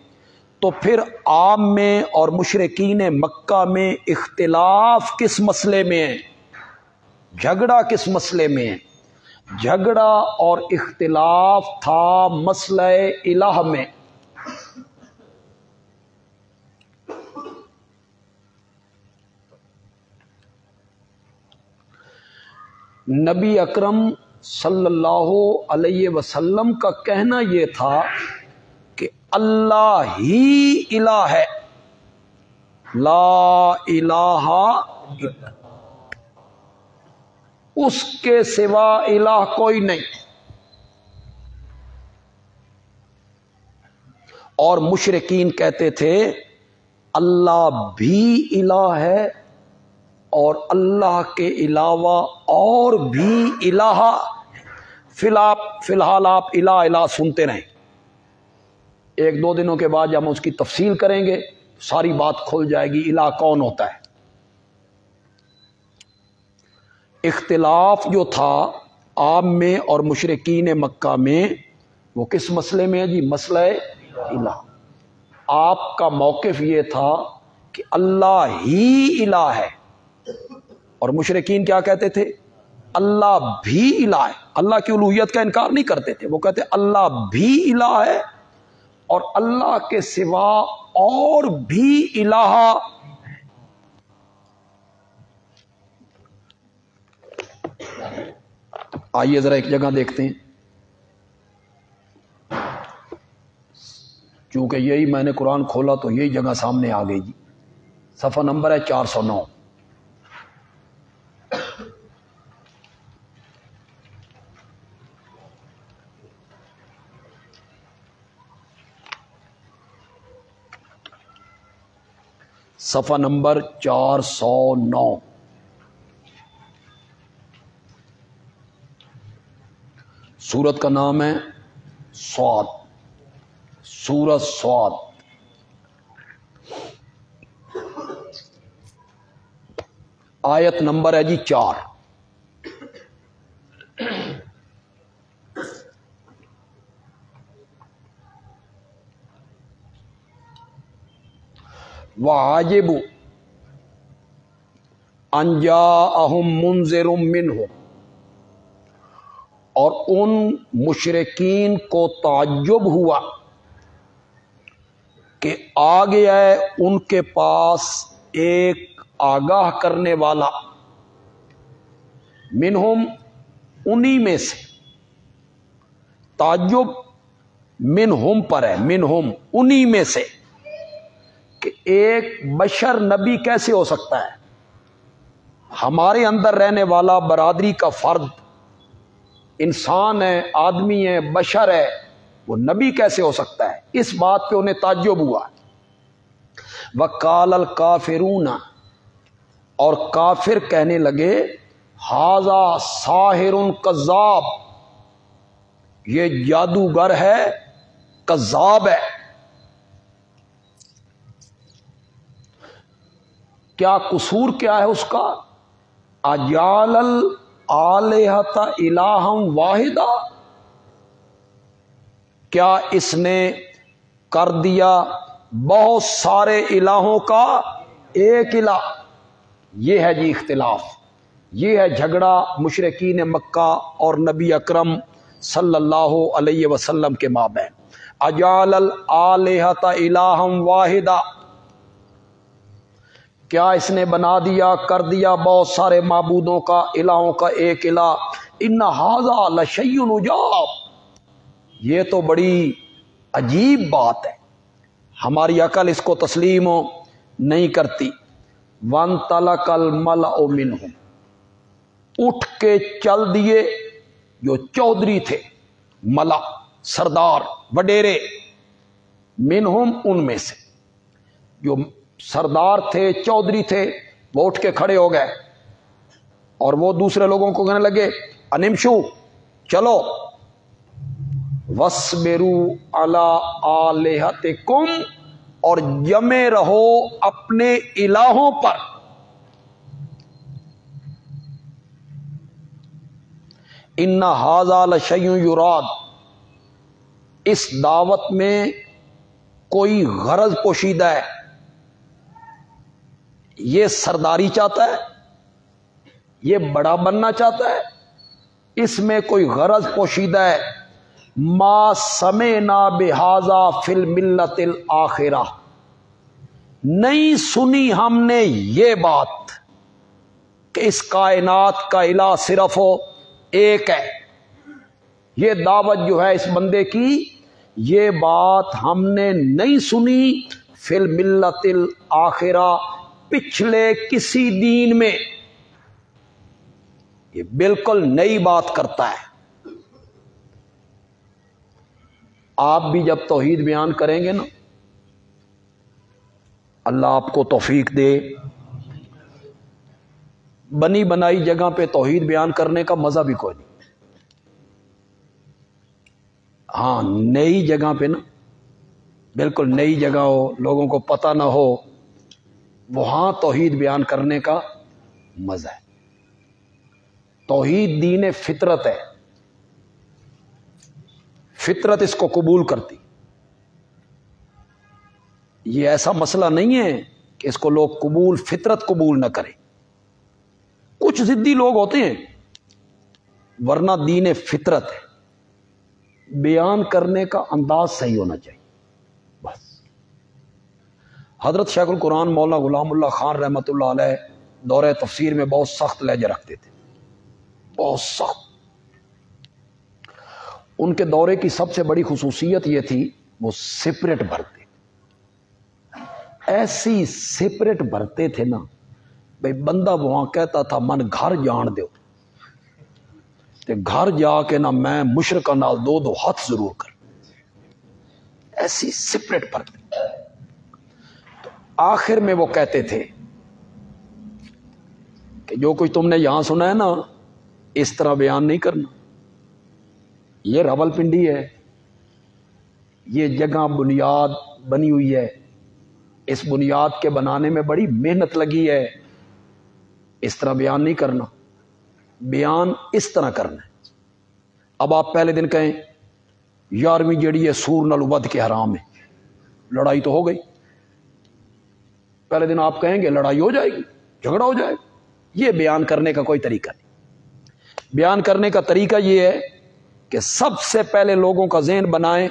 تو پھر عام میں اور مشرکین مکہ میں اختلاف کس مسئلے میں ہے؟ جھگڑا کس مسئلے میں ہے؟ جھگڑا اور اختلاف تھا مسئلہ الہ میں۔ نبی اکرم صلی اللہ علیہ وسلم کا کہنا یہ تھا کہ اللہ ہی الہ ہے، لا الہ اس کے سوا الہ کوئی نہیں. اور مشرکین کہتے تھے اللہ بھی الہ ہے اور اللہ کے علاوہ اور بھی الہ. فی الحال آپ الہ الہ سنتے رہیں. ایک دو دنوں کے بعد جب ہم اس کی تفصیل کریں گے ساری بات کھل جائے گی الہ کون ہوتا ہے. اختلاف جو تھا عام میں اور مشرکین مکہ میں وہ کس مسئلے میں ہے جی؟ مسئلہ الہ. آپ کا موقف یہ تھا کہ اللہ ہی الہ ہے اور مشرکین کیا کہتے تھے؟ اللہ بھی الہ ہے. اللہ کی الوہیت کا انکار نہیں کرتے تھے, وہ کہتے اللہ بھی الہ ہے اور اللہ کے سوا اور بھی الہ. آئیے ذرا ایک جگہ دیکھتے ہیں, چونکہ یہی میں نے قرآن کھولا تو یہی جگہ سامنے آ گئی جی. صفحہ نمبر ہے 409. صفحہ نمبر 409. سورت کا نام ہے صاد, سورت صاد. آیت نمبر ہے جی 4. وَعَجِبُوا أَن جَاءَهُم مُنذِرٌ مِّنْهُمْ, اور ان مشرکین کو تعجب ہوا کہ آ گیا ہے ان کے پاس ایک آگاہ کرنے والا. منہم انہی میں سے, تعجب منہم پر ہے, منہم انہی میں سے, کہ ایک بشر نبی کیسے ہو سکتا ہے؟ ہمارے اندر رہنے والا برادری کا فرد انسان ہے, آدمی ہے, بشر ہے, وہ نبی کیسے ہو سکتا ہے؟ اس بات پہ انہیں تعجب ہوا. وَقَالَ الْكَافِرُونَ, اور کافر کہنے لگے هَذَا سَاحِرٌ کذاب, یہ جادوگر ہے, کذاب ہے. کیا قصور کیا ہے اس کا؟ اجعل الآلہۃ الہا واحدا, کیا اس نے کر دیا بہت سارے الہوں کا ایک الہ؟ یہ ہے جی اختلاف, یہ ہے جھگڑا مشرکین مکہ اور نبی اکرم صلی اللہ علیہ وسلم کے مابین. اجعل الآلہۃ الہا واحدا, کیا اس نے بنا دیا, کر دیا بہت سارے معبودوں کا, الہوں کا ایک الہ. ان ھذا لشیء عجاب, یہ تو بڑی عجیب بات ہے, ہماری عقل اس کو تسلیم نہیں کرتی. وانطلق الملأ منہم, اٹھ کے چل دیے جو چودھری تھے, ملا سردار وڈیرے, منہم ان میں سے, جو سردار تھے, چودھری تھے, وہ اٹھ کے کھڑے ہو گئے اور وہ دوسرے لوگوں کو کہنے لگے انمشو, چلو, وَاصْبِرُوا عَلَىٰ آلِهَتِكُمْ, اور جمے رہو اپنے الہوں پر. ان ھذا لشیء یراد, اس دعوت میں کوئی غرض پوشیدہ ہے. یہ سرداری چاہتا ہے, یہ بڑا بننا چاہتا ہے, اس میں کوئی غرض پوشیدہ ہے. ما سمعنا بہذا فی الملت الآخرہ, نہیں سنی ہم نے یہ بات کہ اس کائنات کا الہ صرف ایک ہے. یہ دعوت جو ہے اس بندے کی, یہ بات ہم نے نہیں سنی فی الملت الاخرہ، پچھلے کسی دین میں. یہ بالکل نئی بات کرتا ہے. آپ بھی جب توحید بیان کریں گے نا، اللہ آپ کو توفیق دے، بنی بنائی جگہ پہ توحید بیان کرنے کا مزہ بھی کوئی نہیں. ہاں نئی جگہ پہ نا، بالکل نئی جگہ ہو، لوگوں کو پتہ نہ ہو، وہاں توحید بیان کرنے کا مزہ ہے. توحید دین فطرت ہے، فطرت اس کو قبول کرتی. یہ ایسا مسئلہ نہیں ہے کہ اس کو لوگ فطرت قبول نہ کریں. کچھ ضدی لوگ ہوتے ہیں، ورنہ دین فطرت ہے. بیان کرنے کا انداز صحیح ہونا چاہیے بس. حضرت شیخ القرآن مولانا غلام اللہ خان رحمۃ اللہ علیہ دورہ تفسیر میں بہت سخت لہجہ رکھتے تھے، بہت سخت. ان کے دورے کی سب سے بڑی خصوصیت یہ تھی، وہ سپریٹ بھرتے، ایسی سپریٹ بھرتے تھے نا بھئی بندہ وہاں کہتا تھا من گھر جان دیو، تے گھر جا کے نا میں مشرکاں نال دو ہاتھ ضرور کر. ایسی سپریٹ بھرتے. تو آخر میں وہ کہتے تھے کہ جو کچھ تم نے یہاں سنا ہے نا، اس طرح بیان نہیں کرنا. یہ راول پنڈی ہے، یہ جگہ بنیاد بنی ہوئی ہے، اس بنیاد کے بنانے میں بڑی محنت لگی ہے، اس طرح بیان نہیں کرنا. بیان اس طرح کرنا ہے. اب آپ پہلے دن کہیں 11ویں جڑی ہے سور نال ود کے حرام ہے، لڑائی تو ہو گئی. پہلے دن آپ کہیں گے لڑائی ہو جائے گی، جھگڑا ہو جائے گا. یہ بیان کرنے کا کوئی طریقہ نہیں. بیان کرنے کا طریقہ یہ ہے کہ سب سے پہلے لوگوں کا ذہن بنائیں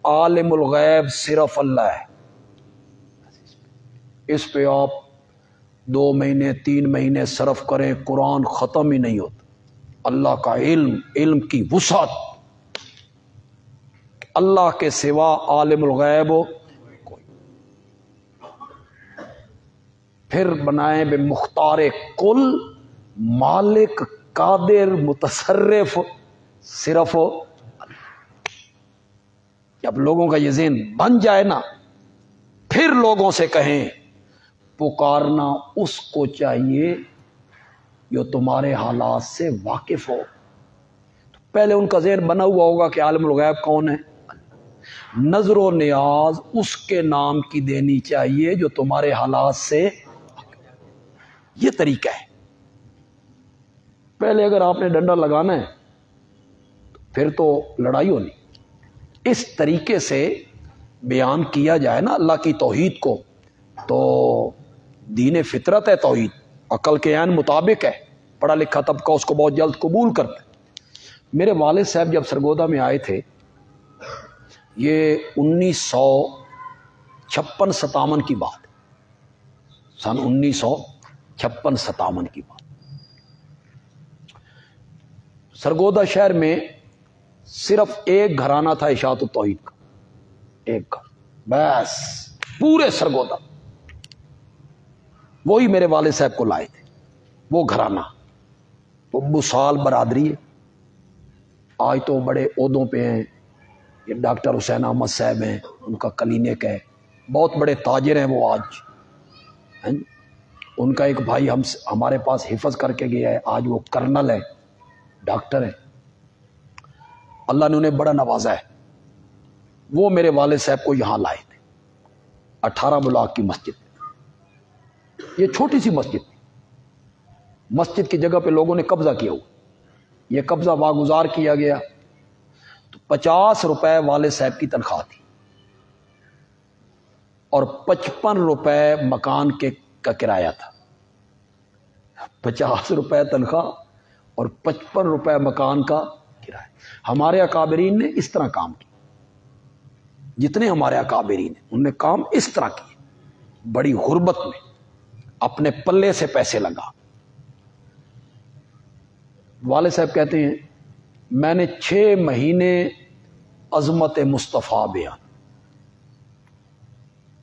عالم الغیب صرف اللہ ہے. اس پہ آپ 2 مہینے 3 مہینے صرف کریں، قرآن ختم ہی نہیں ہوتا. اللہ کا علم کی وسعت، اللہ کے سوا عالم الغیب کوئی. پھر بنائیں بے مختار کل، مالک قادر متصرف صرف. جب لوگوں کا یہ ذہن بن جائے نا، پھر لوگوں سے کہیں پکارنا اس کو چاہیے جو تمہارے حالات سے واقف ہو. پہلے ان کا ذہن بنا ہوا ہوگا کہ عالم الغیب کون ہے. نظر و نیاز اس کے نام کی دینی چاہیے جو تمہارے حالات سے. یہ طریقہ ہے. پہلے اگر آپ نے ڈنڈا لگانا ہے پھر تو لڑائی ہونی. اس طریقے سے بیان کیا جائے نا اللہ کی توحید کو، تو دین فطرت ہے توحید، عقل کے عین مطابق ہے. پڑھا لکھا طبقہ اس کو بہت جلد قبول کرتا ہے. میرے والد صاحب جب سرگودا میں آئے تھے، یہ 1956-57 کی بات، سن 1956-57 کی بات. سرگودا شہر میں صرف ایک گھرانہ تھا اشاعت التوحید کا، ایک گھر بس پورے سرگودا. وہی میرے والد صاحب کو لائے تھے، وہ گھرانہ. وہ بسال برادری ہے، آج تو بڑے عہدوں پہ ہیں. یہ ڈاکٹر حسین احمد صاحب ہیں، ان کا کلینک ہے، بہت بڑے تاجر ہیں وہ آج. ان کا ایک بھائی ہمارے پاس حفظ کر کے گیا ہے، آج وہ کرنل ہے، ڈاکٹر ہے. اللہ نے انہیں بڑا نوازا ہے. وہ میرے والد صاحب کو یہاں لائے تھے 18 بلاک کی مسجد. یہ چھوٹی سی مسجد تھی. مسجد کی جگہ پہ لوگوں نے قبضہ کیا ہوا. یہ قبضہ واگزار کیا گیا تو 50 روپے والد صاحب کی تنخواہ تھی اور 55 روپے مکان کا کرایہ تھا. 50 روپے تنخواہ اور 55 روپے مکان کا کرایہ. ہمارے اکابرین نے اس طرح کام کیا. جتنے ہمارے اکابرین ہیں انہوں نے کام اس طرح کیا، بڑی غربت میں اپنے پلے سے پیسے لگا. والد صاحب کہتے ہیں میں نے 6 مہینے عظمت مصطفیٰ بیان.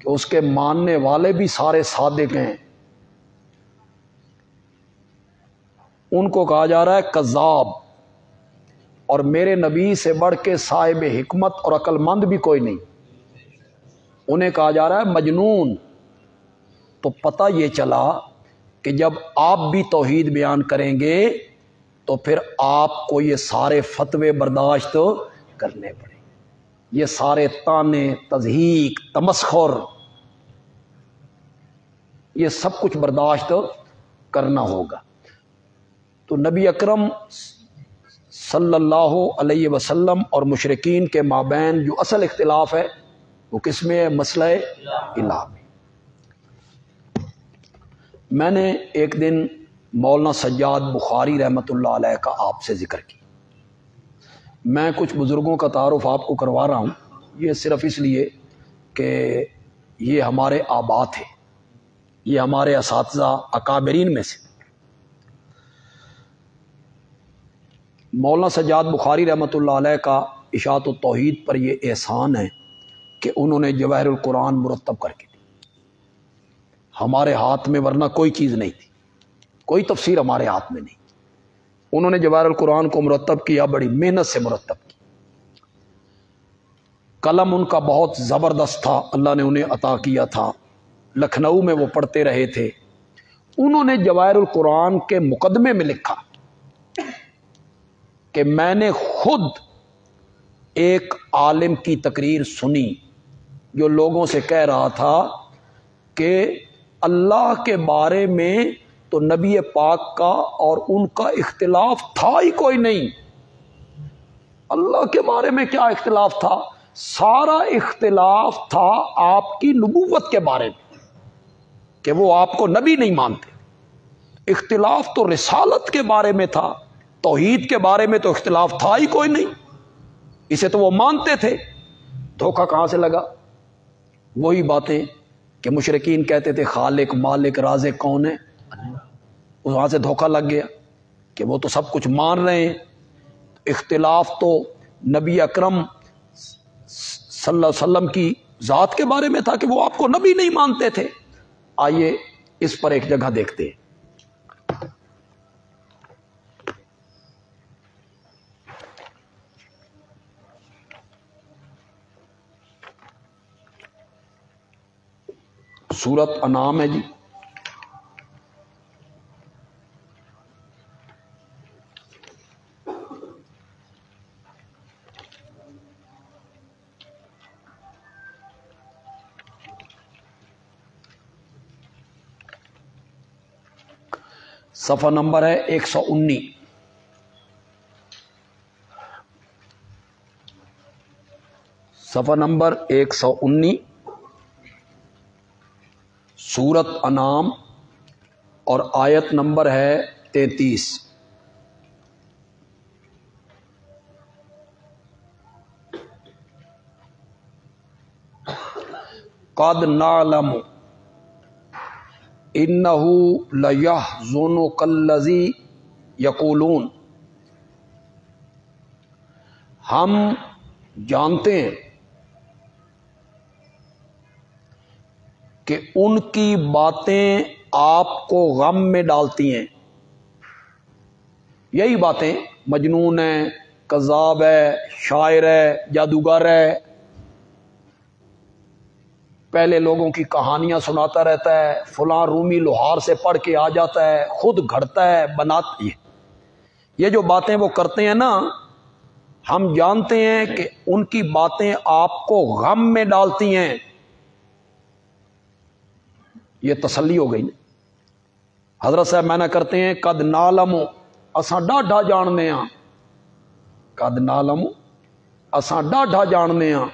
کہ اس کے ماننے والے بھی سارے صادق ہیں، ان کو کہا جا رہا ہے کذاب، اور میرے نبی سے بڑھ کے صاحب حکمت اور عقل مند بھی کوئی نہیں، انہیں کہا جا رہا ہے مجنون۔ تو پتہ یہ چلا کہ جب آپ بھی توحید بیان کریں گے تو پھر آپ کو یہ سارے فتوے برداشت کرنے پڑیں گے، یہ سارے طعنے، تضحیک، تمسخر، یہ سب کچھ برداشت کرنا ہوگا۔ تو نبی اکرم صلی اللہ علیہ وسلم اور مشرکین کے مابین جو اصل اختلاف ہے وہ کس میں ہے؟ مسئلہ الہ میں۔ میں نے ایک دن مولانا سجاد بخاری رحمۃ اللہ علیہ کا آپ سے ذکر کی۔ میں کچھ بزرگوں کا تعارف آپ کو کروا رہا ہوں، یہ صرف اس لیے کہ یہ ہمارے آباء تھے، یہ ہمارے اساتذہ اکابرین میں سے۔ مولانا سجاد بخاری رحمۃ اللہ علیہ کا اشاعت التوحید پر یہ احسان ہے کہ انہوں نے جواہر القرآن مرتب کر کے دی ہمارے ہاتھ میں، ورنہ کوئی چیز نہیں تھی، کوئی تفسیر ہمارے ہاتھ میں نہیں۔ انہوں نے جواہر القرآن کو مرتب کیا، بڑی محنت سے مرتب کی، قلم ان کا بہت زبردست تھا، اللہ نے انہیں عطا کیا تھا، لکھنؤ میں وہ پڑھتے رہے تھے۔ انہوں نے جواہر القرآن کے مقدمے میں لکھا کہ میں نے خود ایک عالم کی تقریر سنی جو لوگوں سے کہہ رہا تھا کہ اللہ کے بارے میں تو نبی پاک کا اور ان کا اختلاف تھا ہی کوئی نہیں۔ اللہ کے بارے میں کیا اختلاف تھا؟ سارا اختلاف تھا آپ کی نبوت کے بارے میں، کہ وہ آپ کو نبی نہیں مانتے۔ اختلاف تو رسالت کے بارے میں تھا، توحید کے بارے میں تو اختلاف تھا ہی کوئی نہیں، اسے تو وہ مانتے تھے۔ دھوکہ کہاں سے لگا؟ وہی باتیں کہ مشرکین کہتے تھے خالق مالک رازق کون ہے، وہاں سے دھوکہ لگ گیا کہ وہ تو سب کچھ مان رہے ہیں۔ اختلاف تو نبی اکرم صلی اللہ علیہ وسلم کی ذات کے بارے میں تھا کہ وہ آپ کو نبی نہیں مانتے تھے۔ آئیے اس پر ایک جگہ دیکھتے ہیں۔ سورت انعام ہے جی، صفحہ نمبر ہے 119۔ صفحہ نمبر 119، سورت انعام، اور آیت نمبر ہے 33۔ قد نعلم انہ لیحزنک الذی یقولون، ہم جانتے ہیں کہ ان کی باتیں آپ کو غم میں ڈالتی ہیں۔ یہی باتیں، مجنون ہے، کذاب ہے، شاعر ہے، جادوگر ہے، پہلے لوگوں کی کہانیاں سناتا رہتا ہے، فلاں رومی لوہار سے پڑھ کے آ جاتا ہے، خود گھڑتا ہے، بناتا ہے۔ یہ جو باتیں وہ کرتے ہیں نا، ہم جانتے ہیں کہ ان کی باتیں آپ کو غم میں ڈالتی ہیں۔ یہ تسلی ہو گئی نا۔ حضرت صاحب میں نہ کرتے ہیں قد نعلم، اساں ڈاڈھا جاننے ہاں، قد نعلم اساں ڈاڈھا جاننے ہاں،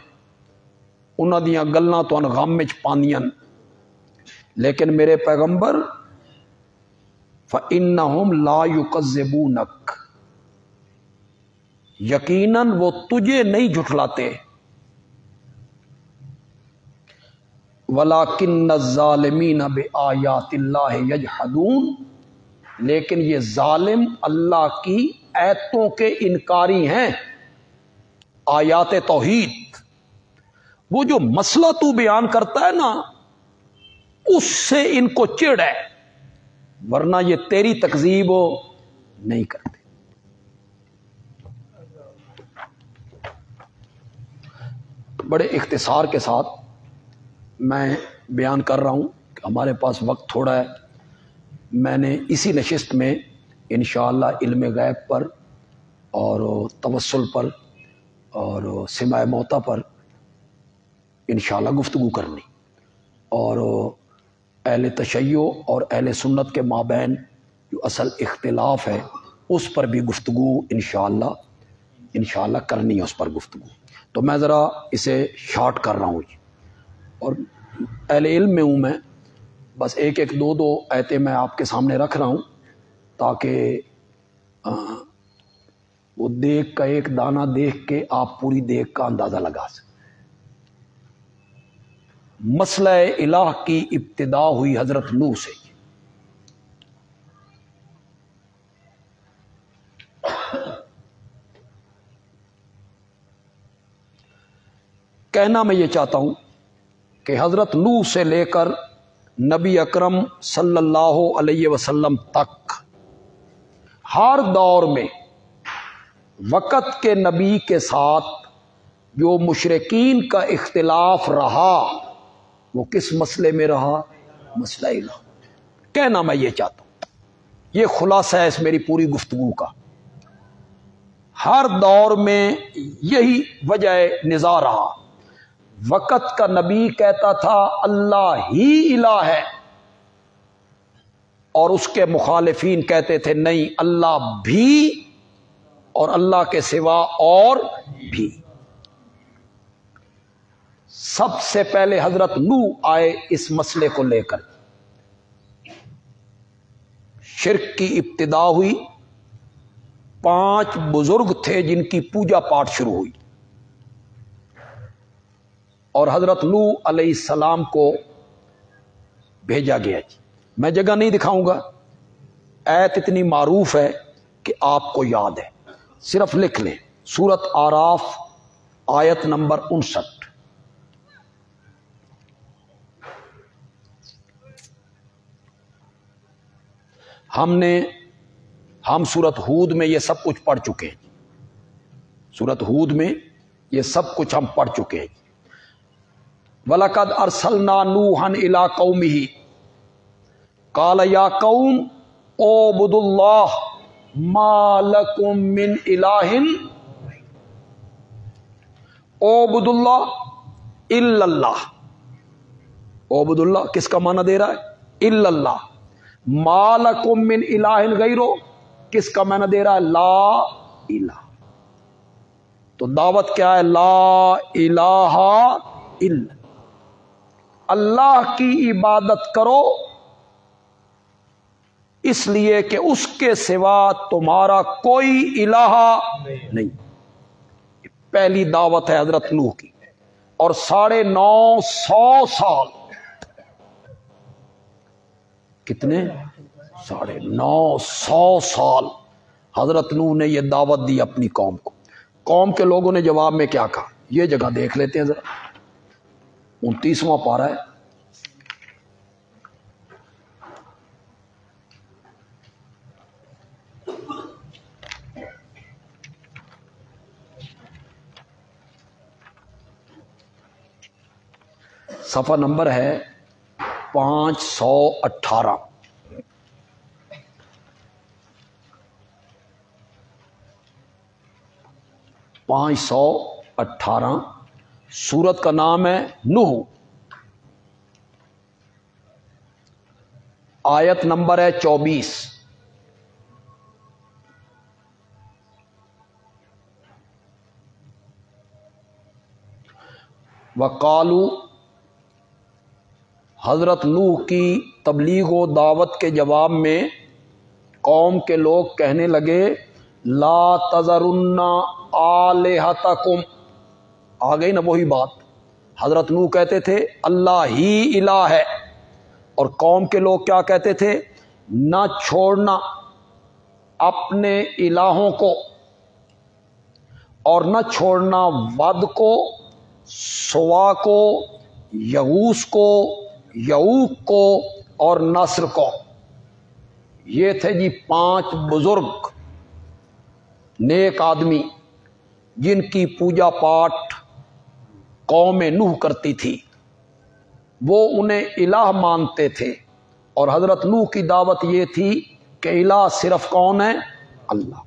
انہاں دیاں گلاں تو غم وچ پاندیاں، لیکن میرے پیغمبر فَإِنَّهُمْ لَا يُكَذِّبُونَكَ، یقیناً وہ تجھے نہیں جھٹلاتے، وَلَكِنَّ الظَّالِمِينَ بِآيَاتِ اللَّهِ يَجْحَدُونَ، لیکن یہ ظالم اللہ کی آیتوں کے انکاری ہیں، آیات توحید۔ وہ جو مسئلہ تو بیان کرتا ہے نا اس سے ان کو چڑ ہے، ورنہ یہ تیری تکذیب نہیں کرتے۔ بڑے اختصار کے ساتھ میں بیان کر رہا ہوں کہ ہمارے پاس وقت تھوڑا ہے۔ میں نے اسی نشست میں انشاءاللہ علم غیب پر اور توسل پر اور سماع موتا پر انشاءاللہ گفتگو کرنی، اور اہل تشیع اور اہل سنت کے مابین جو اصل اختلاف ہے اس پر بھی گفتگو انشاءاللہ کرنی ہے، اس پر گفتگو۔ تو میں ذرا اسے شارٹ کر رہا ہوں جی، اور اہل علم میں ہوں میں، بس ایک ایک دو دو آیتیں میں آپ کے سامنے رکھ رہا ہوں تاکہ وہ دیکھ کا ایک دانہ دیکھ کے آپ پوری دیکھ کا اندازہ لگا سکیں۔ مسئلہ الہ کی ابتدا ہوئی حضرت نوح سے۔ کہنا میں یہ چاہتا ہوں کہ حضرت نوح سے لے کر نبی اکرم صلی اللہ علیہ وسلم تک ہر دور میں وقت کے نبی کے ساتھ جو مشرکین کا اختلاف رہا وہ کس مسئلے میں رہا؟ مسئلہ الہ۔ کہنا میں یہ چاہتا ہوں، یہ خلاصہ ہے اس میری پوری گفتگو کا، ہر دور میں یہی وجہ نزاع رہا۔ وقت کا نبی کہتا تھا اللہ ہی الہ ہے، اور اس کے مخالفین کہتے تھے نہیں، اللہ بھی اور اللہ کے سوا اور بھی۔ سب سے پہلے حضرت نوح آئے اس مسئلے کو لے کر، شرک کی ابتدا ہوئی، 5 بزرگ تھے جن کی پوجا پاٹ شروع ہوئی، اور حضرت نوح علیہ السلام کو بھیجا گیا جی۔ میں جگہ نہیں دکھاؤں گا، آیت اتنی معروف ہے کہ آپ کو یاد ہے، صرف لکھ لیں، سورۃ آراف آیت نمبر 59۔ ہم سورۃ ہود میں یہ سب کچھ پڑھ چکے ہیں، سورۃ ہود میں یہ سب کچھ ہم پڑھ چکے ہیں۔ وَلَقَدْ أَرْسَلْنَا نُوحًا إِلَىٰ قَوْمِهِ قَالَ يَا قَوْمِ اعْبُدُوا اللَّهَ مَا لَكُم مِّنْ إِلَٰهٍ اعْبُدُوا اللَّهَ إِلَّا اللَّهَ۔ اعْبُدُوا اللَّهَ کس کا معنی دے رہا ہے؟ إِلَّا اللَّهَ۔ مَا لَكُم مِّنْ إِلَٰهٍ غَيْرُهُ کس کا معنی دے رہا ہے؟ لا الہ۔ تو دعوت کیا ہے؟ لا الہ الا اللہ کی عبادت کرو، اس لیے کہ اس کے سوا تمہارا کوئی الہ نہیں۔ پہلی دعوت ہے حضرت نوح کی، اور 950 سال، کتنے؟ 950 سال حضرت نوح نے یہ دعوت دی اپنی قوم کو۔ قوم کے لوگوں نے جواب میں کیا کہا؟ یہ جگہ دیکھ لیتے ہیں ذرا، 29واں پارہ ہے۔ صفحہ نمبر ہے 518۔ سورت کا نام ہے نوح، آیت نمبر ہے 24۔ وقالو، حضرت نوح کی تبلیغ و دعوت کے جواب میں قوم کے لوگ کہنے لگے لا تذرن آلہتکم۔ آ گئی نا وہی بات، حضرت نوح کہتے تھے اللہ ہی الہ ہے، اور قوم کے لوگ کیا کہتے تھے؟ نہ چھوڑنا اپنے الہوں کو، اور نہ چھوڑنا ود کو، سوا کو، یغوس کو، یعوق کو اور نصر کو۔ یہ تھے جی 5 بزرگ نیک آدمی جن کی پوجا پاٹ قوم نوح کرتی تھی، وہ انہیں الہ مانتے تھے، اور حضرت نوح کی دعوت یہ تھی کہ الہ صرف کون ہے؟ اللہ۔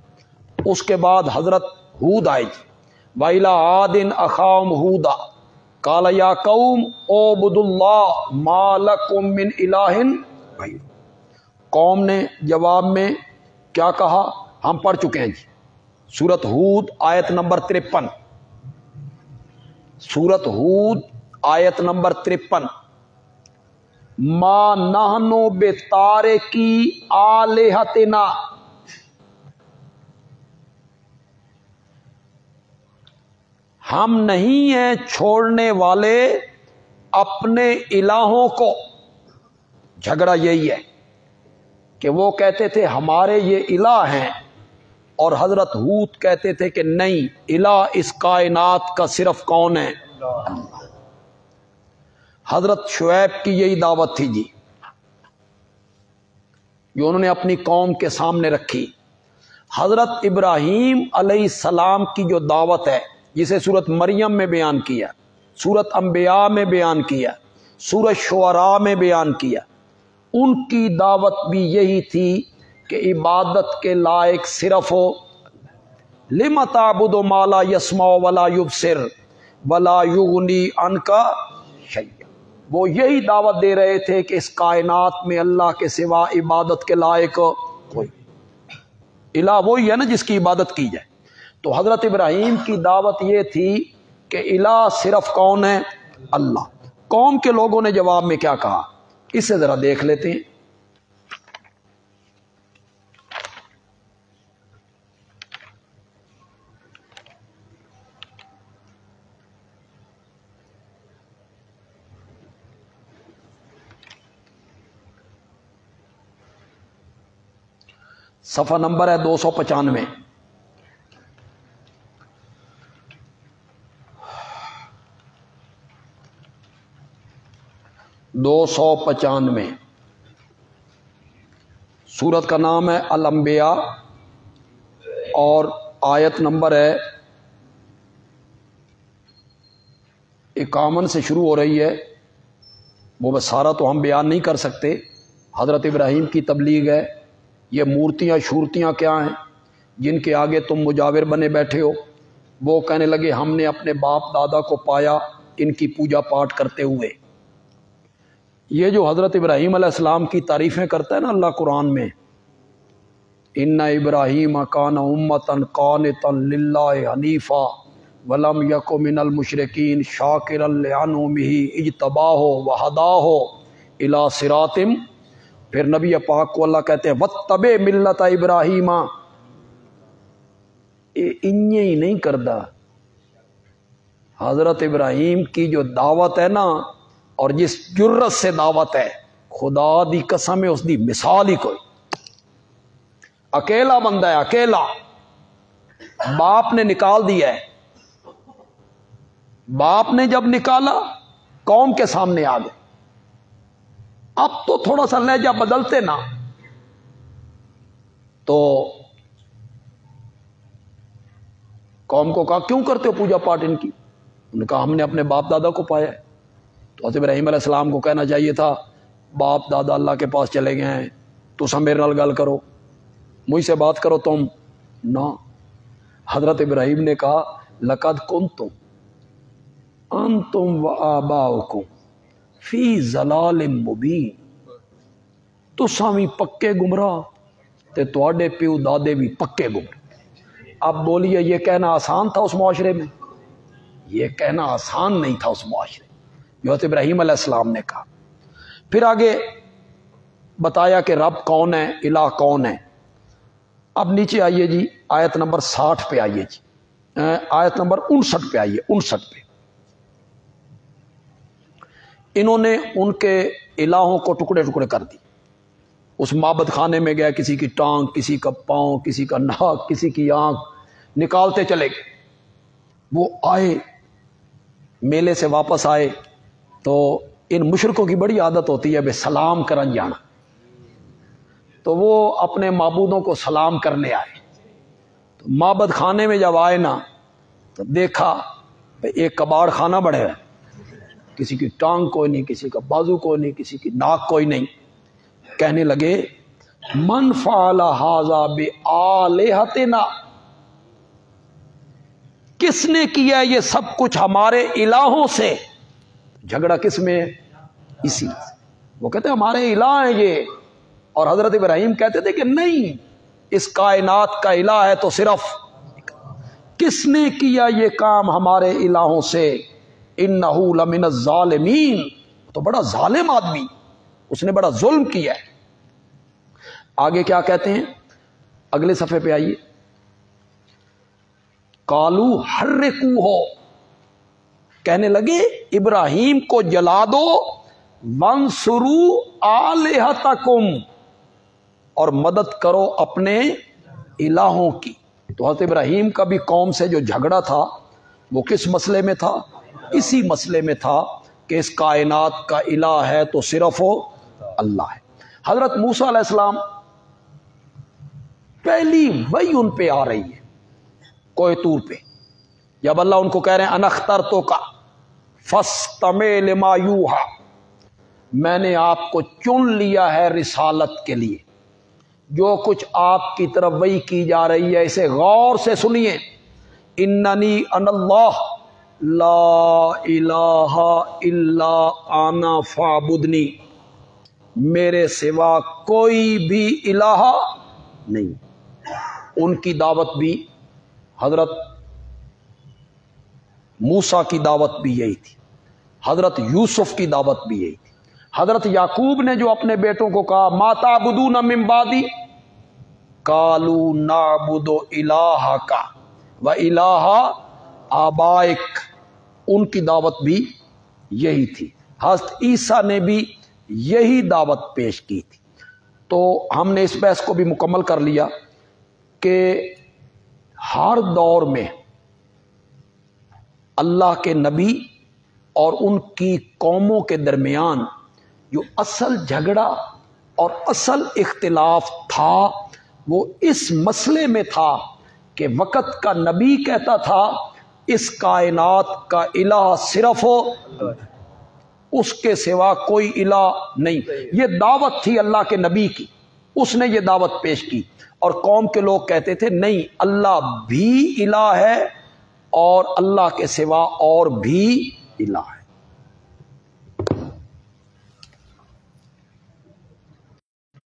اس کے بعد حضرت ہود آئے جی، وَإِلَىٰ عَادٍ أَخَاهُمْ هُودًا قَالَ يَا قَوْمِ اعْبُدُوا اللَّهَ مَا لَكُم مِّنْ إِلَٰهٍ غَيْرُهُ۔ قوم نے جواب میں کیا کہا؟ ہم پڑھ چکے ہیں جی، سورت ہود آیت نمبر 53، سورت ہود آیت نمبر 53، ما نحن بتارکی آلہتنا، ہم نہیں ہیں چھوڑنے والے اپنے الہوں کو۔ جھگڑا یہی ہے کہ وہ کہتے تھے ہمارے یہ الہ ہیں، اور حضرت ہود کہتے تھے کہ نہیں، الہ اس کائنات کا صرف کون ہے؟ اللہ۔ حضرت شعیب کی یہی دعوت تھی جی، جو انہوں نے اپنی قوم کے سامنے رکھی۔ حضرت ابراہیم علیہ السلام کی جو دعوت ہے، جسے سورت مریم میں بیان کیا، سورت انبیاء میں بیان کیا، سورت شعراء میں بیان کیا، ان کی دعوت بھی یہی تھی کہ عبادت کے لائق صرف ہو۔ لِمَ تَعْبُدُ مَا لَا يَسْمَعُ وَلَا يُبْصِرُ وَلَا يُغْنِي عَنْكَ شَيْئًا۔ وہ یہی دعوت دے رہے تھے کہ اس کائنات میں اللہ کے سوا عبادت کے لائق کوئی الہ وہی ہے نا جس کی عبادت کی جائے۔ تو حضرت ابراہیم کی دعوت یہ تھی کہ الہ صرف کون ہے؟ اللہ۔ قوم کے لوگوں نے جواب میں کیا کہا، اسے ذرا دیکھ لیتے ہیں۔ صفحہ نمبر ہے 295۔ سورت کا نام ہے الانبیاء، اور آیت نمبر ہے 51 سے شروع ہو رہی ہے۔ وہ بس سارا تو ہم بیان نہیں کر سکتے، حضرت ابراہیم کی تبلیغ ہے۔ یہ مورتیاں شورتیاں کیا ہیں جن کے آگے تم مجاور بنے بیٹھے ہو؟ وہ کہنے لگے ہم نے اپنے باپ دادا کو پایا ان کی پوجا پاٹ کرتے ہوئے۔ یہ جو حضرت ابراہیم علیہ السلام کی تعریفیں کرتا ہے نا اللہ قرآن میں، ان ابراہیم کان امۃ قانتا للہ حنیفا ولم یک من المشرکین شاکرا لانعمہ اجتباہ وہداہ الی صراط، پھر نبی پاک کو اللہ کہتے ہیں واتبع ملت ابراہیم۔ انہیں ہی نہیں کردا، حضرت ابراہیم کی جو دعوت ہے نا، اور جس جرت سے دعوت ہے، خدا دی قسم ہے اس دی مثال ہی کوئی۔ اکیلا بندہ ہے، اکیلا، باپ نے نکال دیا ہے، باپ نے جب نکالا قوم کے سامنے آ گئے۔ اب تو تھوڑا سا لہجہ بدلتے نا تو قوم کو کہا کیوں کرتے ہو پوجا پاٹ ان کی؟ انہوں نے کہا ہم نے اپنے باپ دادا کو پایا ہے۔ تو حضرت ابراہیم علیہ السلام کو کہنا چاہیے تھا باپ دادا اللہ کے پاس چلے گئے ہیں، تو سب میرے نال گل کرو، مجھ سے بات کرو تم نہ۔ حضرت ابراہیم نے کہا لقد کنتم انتم وآباؤکم فی ضلال مبین، تساں بھی پکے گمراہ تے تواڈے پیو دادے بھی پکے گمراہ۔ اب بولیے یہ کہنا آسان تھا اس معاشرے میں؟ یہ کہنا آسان نہیں تھا اس معاشرے میں جو حضرت ابراہیم علیہ السلام نے کہا۔ پھر آگے بتایا کہ رب کون ہے، الہ کون ہے۔ اب نیچے آئیے جی، آیت نمبر 60 پہ آئیے جی، آیت نمبر 59 پہ آئیے، 59 پہ۔ انہوں نے ان کے الہوں کو ٹکڑے ٹکڑے کر دی۔ اس معبد خانے میں گیا، کسی کی ٹانگ، کسی کا پاؤں، کسی کا ناک، کسی کی آنکھ نکالتے چلے گئے۔ وہ آئے میلے سے واپس آئے تو ان مشرکوں کی بڑی عادت ہوتی ہے بے سلام کرن جانا، تو وہ اپنے معبودوں کو سلام کرنے آئے، تو معبد خانے میں جب آئے نا تو دیکھا ایک کباڑ خانہ بڑھے ہے، کسی کی ٹانگ کوئی نہیں، کسی کا بازو کوئی نہیں، کسی کی ناک کوئی نہیں۔ کہنے لگے من فعل ھذا بآلہتنا، کس نے کیا یہ سب کچھ ہمارے الہوں سے؟ جھگڑا کس میں؟ اسی سے۔ وہ کہتے ہیں ہمارے الہ ہیں یہ، اور حضرت ابراہیم کہتے تھے کہ نہیں، اس کائنات کا الہ ہے تو صرف کس نے کیا یہ کام ہمارے الہوں سے؟ انہ لمن الظالمین، تو بڑا ظالم آدمی، اس نے بڑا ظلم کیا ہے۔ آگے کیا کہتے ہیں؟ اگلے صفحے پہ آئیے، قالو حرقوہ، کہنے لگے ابراہیم کو جلا دو، وانصروا آلہتکم، اور مدد کرو اپنے الہوں کی۔ تو حضرت ابراہیم کا بھی قوم سے جو جھگڑا تھا وہ کس مسئلے میں تھا؟ اسی مسئلے میں تھا کہ اس کائنات کا الہ ہے تو صرف اللہ ہے۔ حضرت موسیٰ علیہ السلام پہلی وحی ان پہ آ رہی ہے کوہ طور پہ، جب اللہ ان کو کہہ رہے ہیں انا اخترتک فاستمع لما یوحی، میں نے آپ کو چن لیا ہے رسالت کے لیے، جو کچھ آپ کی طرف وحی کی جا رہی ہے اسے غور سے سنیے۔ اننی انا اللہ لا الہ الا انا فاعبدنی، میرے سوا کوئی بھی الہ نہیں۔ ان کی دعوت بھی، حضرت موسیٰ کی دعوت بھی یہی تھی، حضرت یوسف کی دعوت بھی یہی تھی۔ حضرت یعقوب نے جو اپنے بیٹوں کو کہا ما تعبدون من بعدی، قالوا نعبد الہک و الہ آبائک، ان کی دعوت بھی یہی تھی۔ حضرت عیسیٰ نے بھی یہی دعوت پیش کی تھی۔ تو ہم نے اس بحث کو بھی مکمل کر لیا کہ ہر دور میں اللہ کے نبی اور ان کی قوموں کے درمیان جو اصل جھگڑا اور اصل اختلاف تھا وہ اس مسئلے میں تھا کہ وقت کا نبی کہتا تھا اس کائنات کا الہ صرف اس کے سوا کوئی الہ نہیں۔ یہ دعوت تھی اللہ کے نبی کی، اس نے یہ دعوت پیش کی، اور قوم کے لوگ کہتے تھے نہیں، اللہ بھی الہ ہے اور اللہ کے سوا اور بھی الہ ہے۔